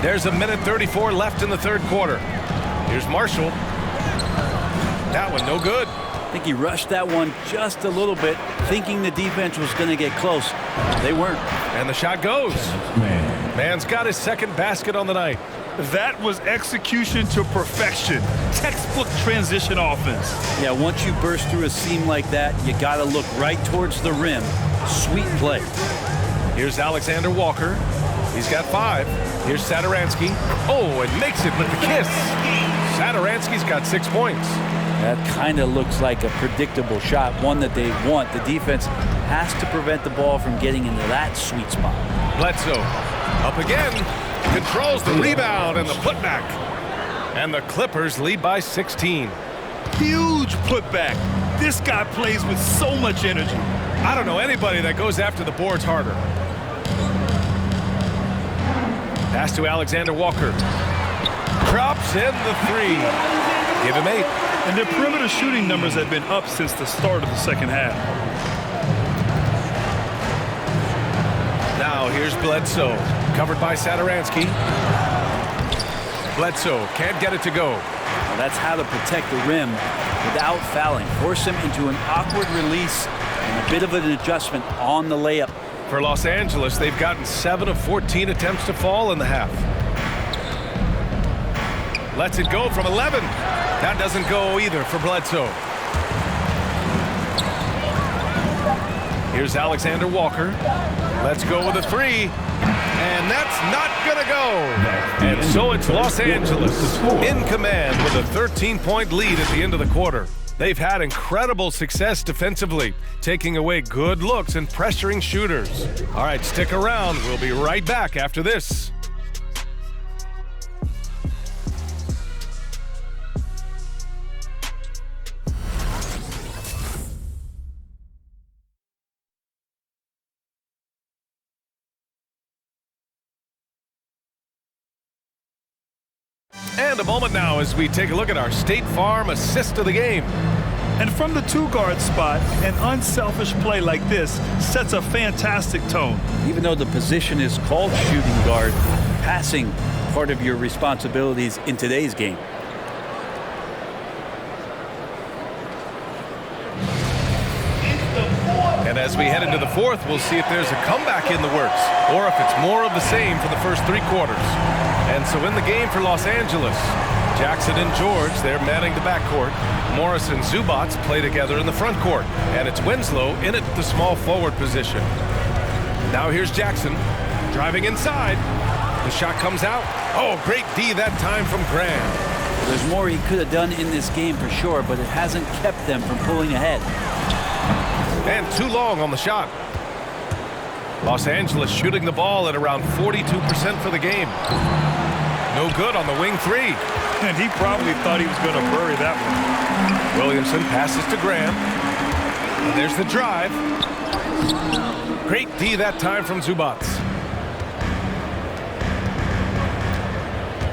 There's a minute 34 left in the third quarter. Here's Marshall. That one no good.
I think he rushed that one just a little bit, thinking the defense was going to get close. They weren't.
And the shot goes. Mann's got his second basket on the night.
That was execution to perfection. Textbook transition offense.
Yeah, once you burst through a seam like that, you got to look right towards the rim. Sweet play.
Here's Alexander Walker. He's got 5. Here's Satoransky. Oh, and makes it with the kiss. Satoransky's got 6 points.
That kind of looks like a predictable shot, one that they want. The defense has to prevent the ball from getting into that sweet spot.
Bledsoe up again. Controls the rebound and the putback. And the Clippers lead by 16.
Huge putback. This guy plays with so much energy.
I don't know anybody that goes after the boards harder. Pass to Alexander Walker. Drops in the 3. Give him 8.
And their perimeter shooting numbers have been up since the start of the second half.
Now Now here's Bledsoe, covered by Satoransky. Bledsoe can't get it to go.
Well, that's how to protect the rim without fouling. Force him into an awkward release and a bit of an adjustment on the layup.
For Los Angeles, they've gotten 7 of 14 attempts to fall in the half. Lets it go from 11. That doesn't go either for Bledsoe. Here's Alexander Walker. Let's go with a 3. And that's not going to go. And so it's Los Angeles in command with a 13-point lead at the end of the quarter. They've had incredible success defensively, taking away good looks and pressuring shooters. All right, stick around. We'll be right back after this. And a moment now as we take a look at our State Farm assist of the game.
And from the 2-guard spot, an unselfish play like this sets a fantastic tone.
Even though the position is called shooting guard, passing part of your responsibilities in today's game.
And as we head into the fourth, we'll see if there's a comeback in the works or if it's more of the same for the first 3 quarters. And so in the game for Los Angeles, Jackson and George, they're manning the backcourt. Morris and Zubats play together in the front court. And it's Winslow in at the small forward position. Now here's Jackson driving inside. The shot comes out. Oh, great D that time from Graham.
There's more he could have done in this game for sure, but it hasn't kept them from pulling ahead.
And too long on the shot. Los Angeles shooting the ball at around 42% for the game. No good on the wing 3.
And he probably thought he was going to bury that one.
Williamson passes to Graham. And there's the drive. Great D that time from Zubats.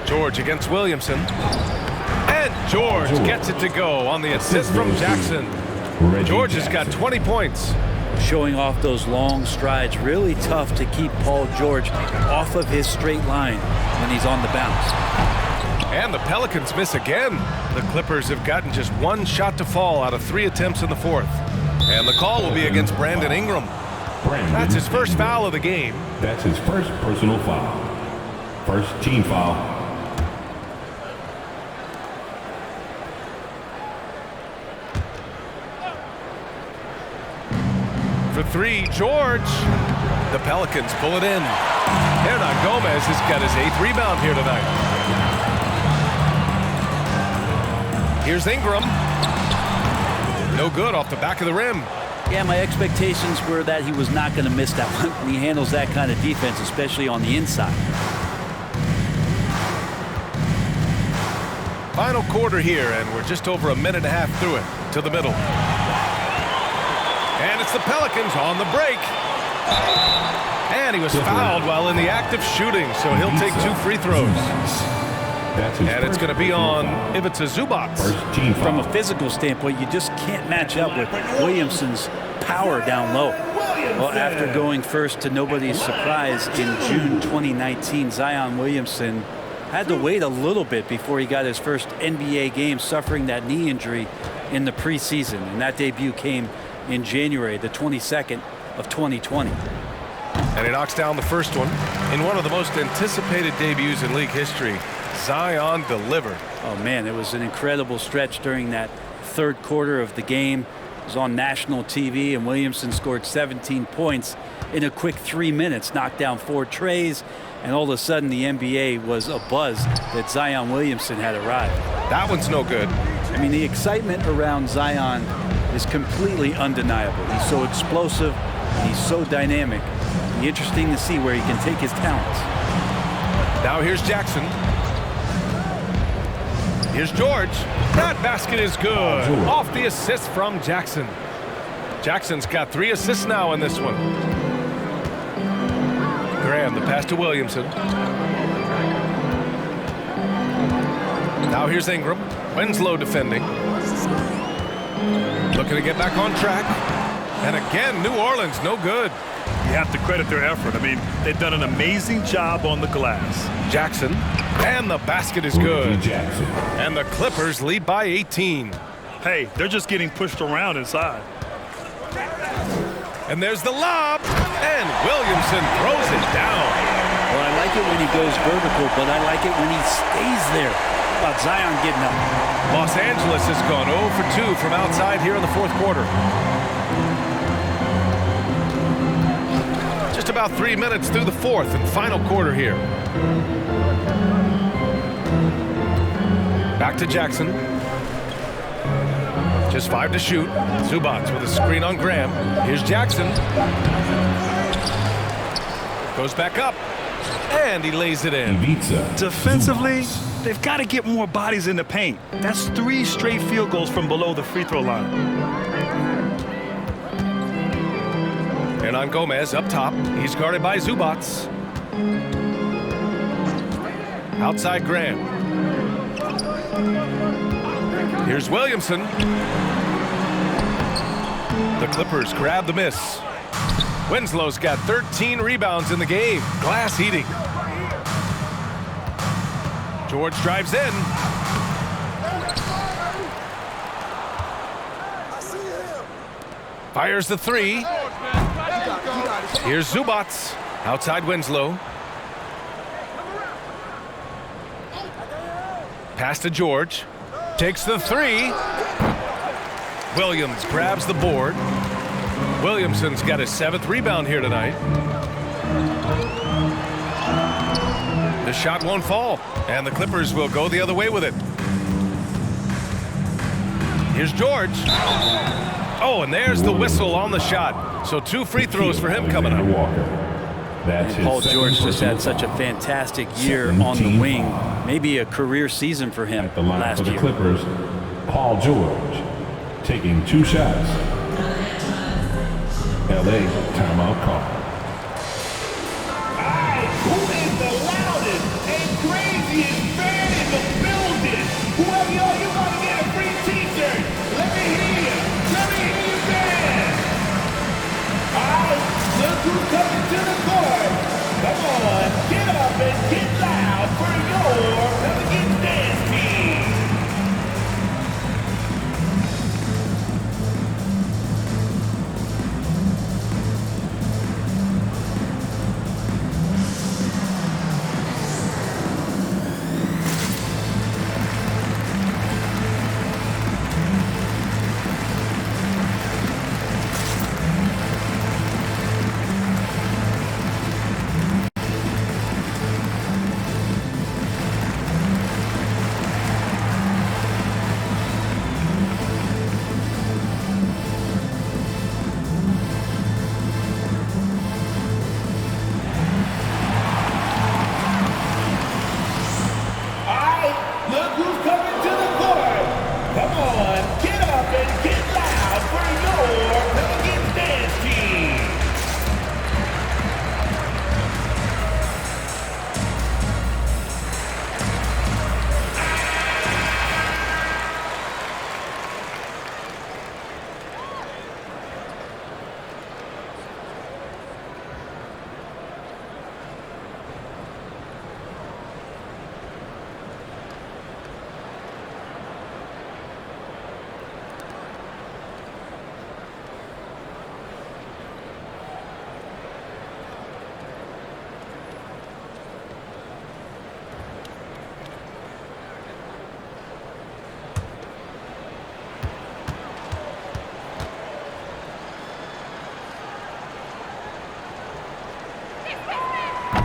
George against Williamson. And George gets it to go on the assist from Jackson. George has got 20 points.
Showing off those long strides. Really tough to keep Paul George off of his straight line when he's on the bounce.
And the Pelicans miss again. The Clippers have gotten just 1 shot to fall out of 3 attempts in the fourth. And the call will be against Brandon Ingram. That's his first foul of the game.
That's his first personal foul. First team foul.
For 3, George. The Pelicans pull it in. Hernan Gomez has got his 8th rebound here tonight. Here's Ingram. No good off the back of the rim.
Yeah, my expectations were that he was not going to miss that one. He handles that kind of defense, especially on the inside.
Final quarter here, and we're just over a minute and a half through it to the middle. And it's the Pelicans on the break. And he was fouled while in the act of shooting, so he'll take 2 free throws. And it's going to be on Ivica Zubats.
From a physical standpoint, you just can't match up with Williamson's power down low. Well, after going first to nobody's surprise in June 2019, Zion Williamson had to wait a little bit before he got his first NBA game, suffering that knee injury in the preseason. And that debut came in January, the 22nd of 2020.
And he knocks down the first one in one of the most anticipated debuts in league history. Zion delivered.
Oh man, it was an incredible stretch during that third quarter of the game. It was on national TV, and Williamson scored 17 points in a quick 3 minutes, knocked down 4 trays, and all of a sudden the NBA was abuzz that Zion Williamson had arrived.
That one's no good.
I mean, the excitement around Zion is completely undeniable. He's so explosive, he's so dynamic. It'll be interesting to see where he can take his talents.
Now here's Jackson. Here's George. That basket is good. Off the assist from Jackson. Jackson's got 3 assists now in this one. Graham, the pass to Williamson. Now here's Ingram. Winslow defending. Looking to get back on track. And again, New Orleans, no good.
You have to credit their effort. I mean, they've done an amazing job on the glass.
Jackson, and the basket is good.
Jackson.
And the Clippers lead by 18.
Hey, they're just getting pushed around inside.
And there's the lob, and Williamson throws it down.
Well, I like it when he goes vertical, but I like it when he stays there. How about Zion getting up?
Los Angeles has gone 0 for 2 from outside here in the fourth quarter. Just about 3 minutes through the fourth and final quarter here. Back to Jackson. Just 5 to shoot. Zubac with a screen on Graham. Here's Jackson. Goes back up. And he lays it in.
Defensively, they've got to get more bodies in the paint. That's 3 straight field goals from below the free throw line.
And on Gomez up top. He's guarded by Zubac. Outside Graham. Here's Williamson. The Clippers grab the miss. Winslow's got 13 rebounds in the game. Glass eating. George drives in. Fires the 3. Here's Zubac. Outside Winslow. Pass to George. Takes the 3. Williams grabs the board. Williamson's got his 7th rebound here tonight. The shot won't fall, and the Clippers will go the other way with it. Here's George. Oh, and there's the whistle on the shot. So 2 free throws for him coming up.
And Paul George just had such a fantastic year on the wing. Maybe a career season for him last year.
Clippers, Paul George taking 2 shots. LA timeout call.
Who is the loudest and craziest fan in the building? Whoever you are, you want to get a free t-shirt. Let me hear you. Let me hear you dance. All right, look who's coming to the court. Come on, get up and get loud for your Pelicans dance team.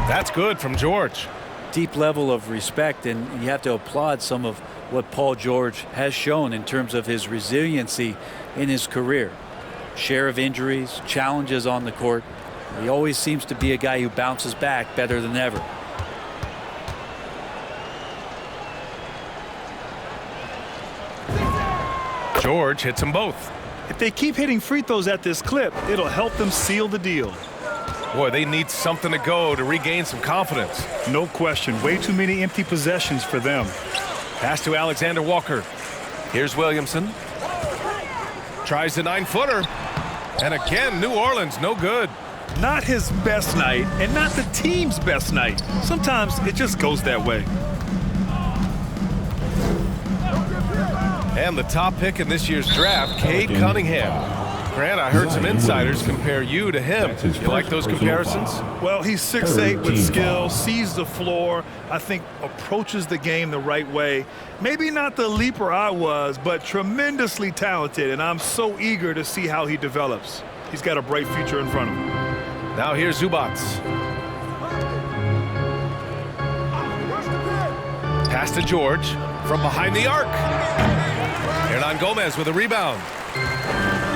That's good from George.
Deep level of respect, and you have to applaud some of what Paul George has shown in terms of his resiliency in his career. Share of injuries, challenges on the court. He always seems to be a guy who bounces back better than ever.
George hits them both.
If they keep hitting free throws at this clip, it'll help them seal the deal.
Boy, they need something to go to regain some confidence.
No question. Way too many empty possessions for them.
Pass to Alexander Walker. Here's Williamson. Tries the 9-footer. And again, New Orleans, no good.
Not his best night and not the team's best night. Sometimes it just goes that way.
And the top pick in this year's draft, Cade Cunningham. Grant, I heard some insiders compare you to him. You like those comparisons?
Well, he's 6'8" with skill, sees the floor, I think approaches the game the right way. Maybe not the leaper I was, but tremendously talented, and I'm so eager to see how he develops. He's got a bright future in front of him.
Now here's Zubac. Pass to George from behind the arc. Hernan Gomez with a rebound.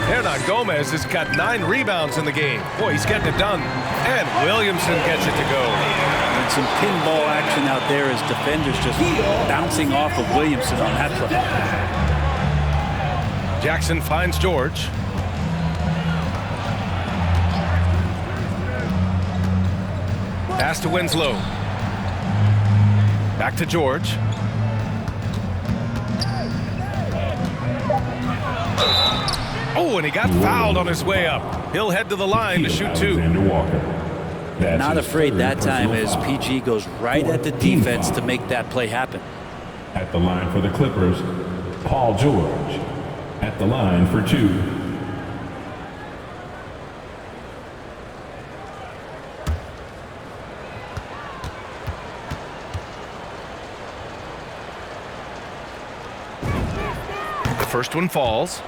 Hernan Gomez has got 9 rebounds in the game. Boy, he's getting it done. And Williamson gets it to go.
And some pinball action out there as defenders just bouncing off of Williamson on that play.
Jackson finds George. Pass to Winslow. Back to George. Oh, and he got fouled on his way up. He'll head to the line to shoot 2.
Not afraid that time as PG goes right at the defense to make that play happen.
At the line for the Clippers, Paul George. At the line for 2.
The first one falls.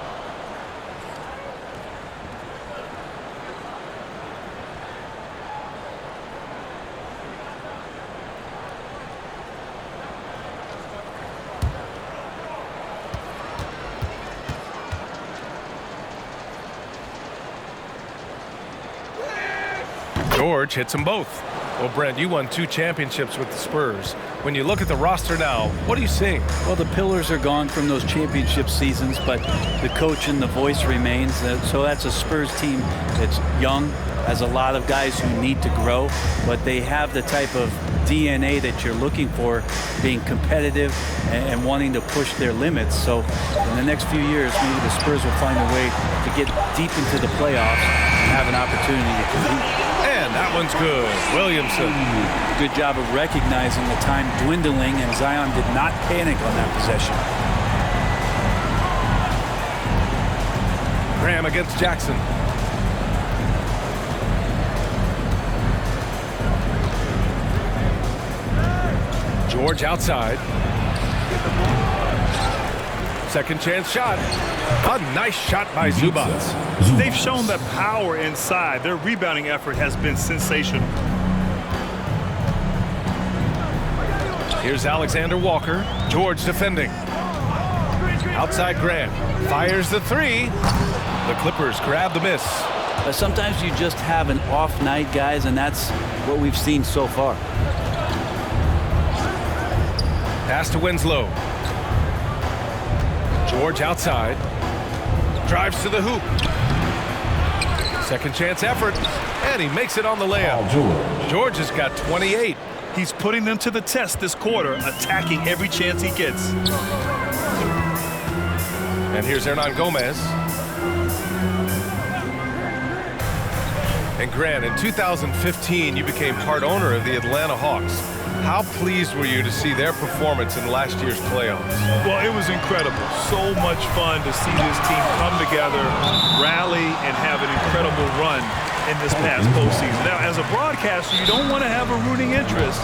George hits them both. Well, Brent, you won 2 championships with the Spurs. When you look at the roster now, what are you seeing?
Well, the pillars are gone from those championship seasons, but the coach and the voice remains. So that's a Spurs team that's young, has a lot of guys who need to grow, but they have the type of DNA that you're looking for, being competitive and wanting to push their limits. So in the next few years, maybe the Spurs will find a way to get deep into the playoffs and have an opportunity to compete.
And that one's good. Williamson.
Good job of recognizing the time dwindling, and Zion did not panic on that possession.
Graham against Jackson. George outside. Second chance shot. A nice shot by Zubac.
They've shown the power inside. Their rebounding effort has been sensational.
Here's Alexander Walker. George defending. Outside Grant. Fires the 3. The Clippers grab the miss.
Sometimes you just have an off night, guys, and that's what we've seen so far.
Pass to Winslow. George outside. Drives to the hoop. Second chance effort. And he makes it on the layup. George has got 28.
He's putting them to the test this quarter, attacking every chance he gets.
And here's Hernan Gomez. And Grant, in 2015, you became part owner of the Atlanta Hawks. How pleased were you to see their performance in last year's playoffs?
Well, it was incredible. So much fun to see this team come together, rally, and have an incredible run in this past postseason. Now, as a broadcaster, you don't want to have a rooting interest,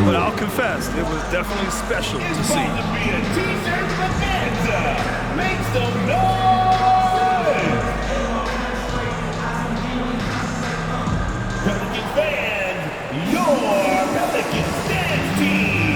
but I'll confess, it was definitely special to see.
It's about to be a T-shirt bonanza. Make some noise! Pelicans fans, your Pelicans dance team.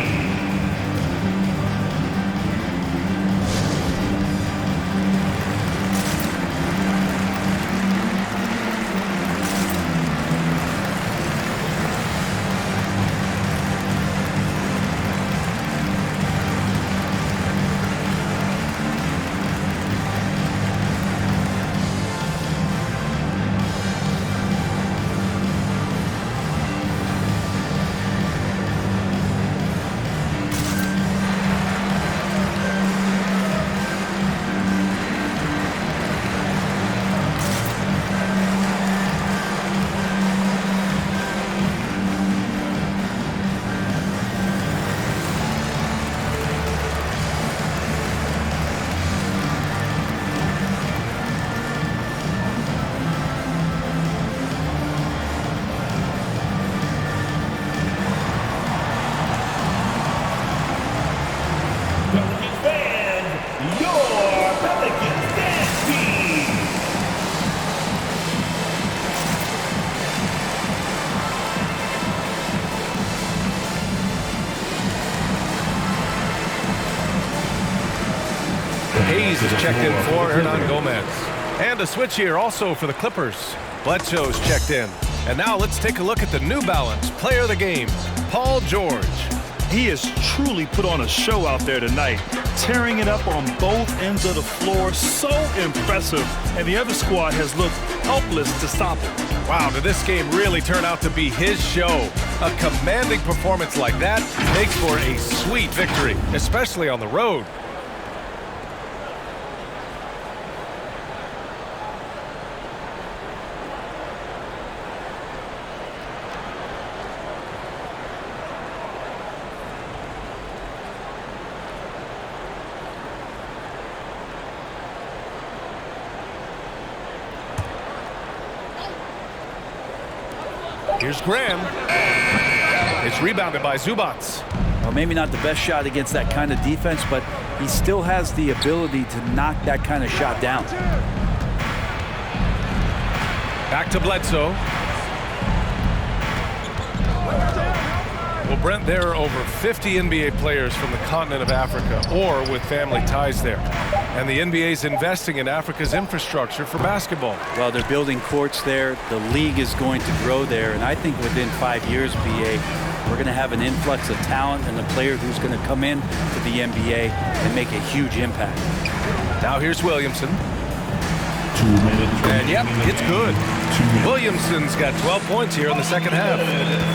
Hayes is checked in for Hernan Gomez. And a switch here also for the Clippers. Bledsoe's checked in. And now let's take a look at the New Balance player of the game, Paul George.
He has truly put on a show out there tonight, tearing it up on both ends of the floor. So impressive. And the other squad has looked helpless to stop him.
Wow, did this game really turn out to be his show? A commanding performance like that makes for a sweet victory, especially on the road. Here's Graham. It's rebounded by Zubac.
Well, maybe not the best shot against that kind of defense, but he still has the ability to knock that kind of shot down.
Back to Bledsoe. Well, Brent, there are over 50 NBA players from the continent of Africa or with family ties there. And the NBA's investing in Africa's infrastructure for basketball.
Well, they're building courts there. The league is going to grow there. And I think within 5 years, BA, we're going to have an influx of talent and a player who's going to come in to the NBA and make a huge impact.
Now here's Williamson.
2 minutes.
And yep, it's good. Williamson's got 12 points here in the second half.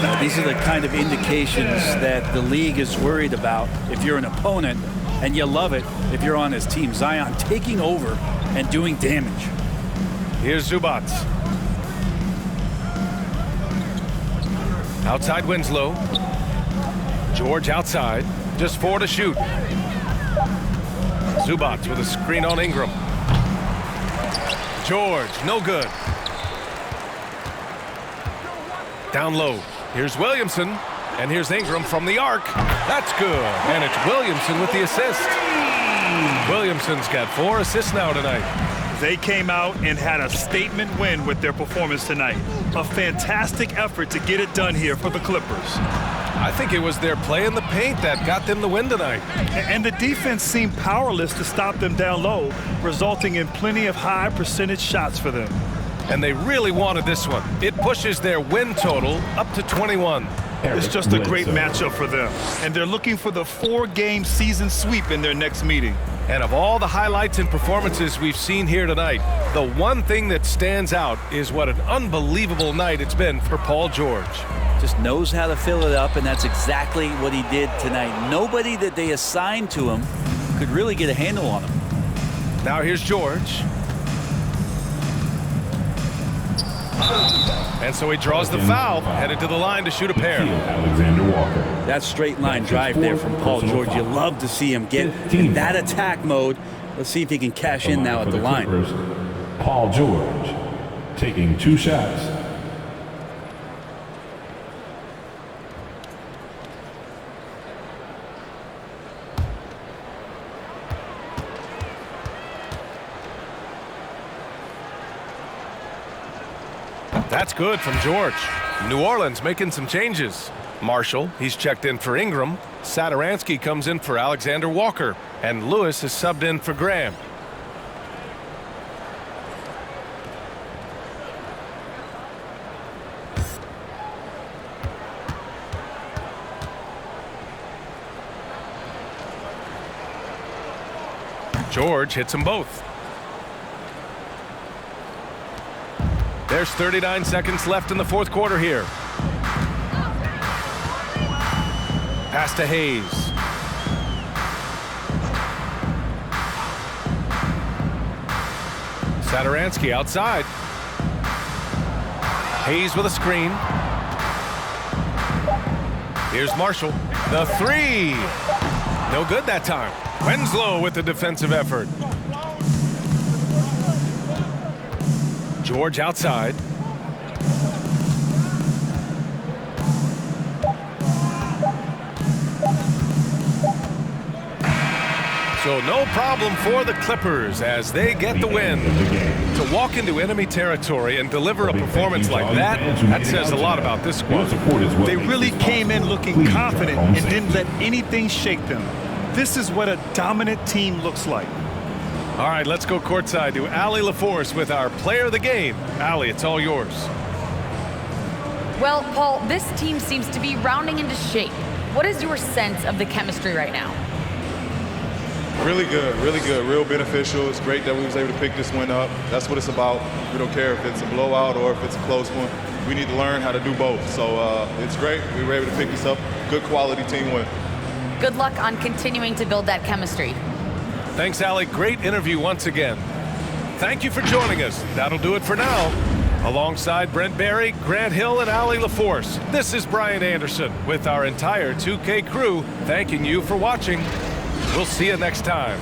Now, these are the kind of indications that the league is worried about if you're an opponent, and you love it if you're on his team. Zion taking over and doing damage.
Here's Zubac. Outside Winslow. George outside. Just 4 to shoot. Zubac with a screen on Ingram. George, no good. Down low. Here's Williamson. And here's Ingram from the arc. That's good. And it's Williamson with the assist. Williamson's got 4 assists now tonight.
They came out and had a statement win with their performance tonight. A fantastic effort to get it done here for the Clippers.
I think it was their play in the paint that got them the win tonight.
And the defense seemed powerless to stop them down low, resulting in plenty of high percentage shots for them.
And they really wanted this one. It pushes their win total up to 21.
It's just a great matchup for them. And they're looking for the 4-game season sweep in their next meeting.
And of all the highlights and performances we've seen here tonight, the one thing that stands out is what an unbelievable night it's been for Paul George.
Just knows how to fill it up, and that's exactly what he did tonight. Nobody that they assigned to him could really get a handle on him.
Now here's George. And so he draws the foul, headed to the line to shoot a pair.
Alexander Walker.
That straight line drive there from Paul George. You love to see him get in that attack mode. Let's see if he can cash in now at the line.
Paul George taking 2 shots.
That's good from George. New Orleans making some changes. Marshall, he's checked in for Ingram. Satoransky comes in for Alexander Walker. And Lewis is subbed in for Graham. George hits them both. There's 39 seconds left in the fourth quarter here. Pass to Hayes. Satoransky outside. Hayes with a screen. Here's Marshall. The 3. No good that time. Winslow with the defensive effort. George outside. So no problem for the Clippers as they get the win. To walk into enemy territory and deliver a performance like that, that says a lot about this squad.
They really came in looking confident and didn't let anything shake them. This is what a dominant team looks like.
All right, let's go courtside to Allie LaForce with our player of the game. Allie, it's all yours.
Well, Paul, this team seems to be rounding into shape. What is your sense of the chemistry right now?
Really good, real beneficial. It's great that we was able to pick this win up. That's what it's about. We don't care if it's a blowout or if it's a close one. We need to learn how to do both. So it's great. We were able to pick this up. Good quality team win.
Good luck on continuing to build that chemistry.
Thanks, Allie. Great interview once again. Thank you for joining us. That'll do it for now. Alongside Brent Barry, Grant Hill, and Allie LaForce, this is Brian Anderson with our entire 2K crew thanking you for watching. We'll see you next time.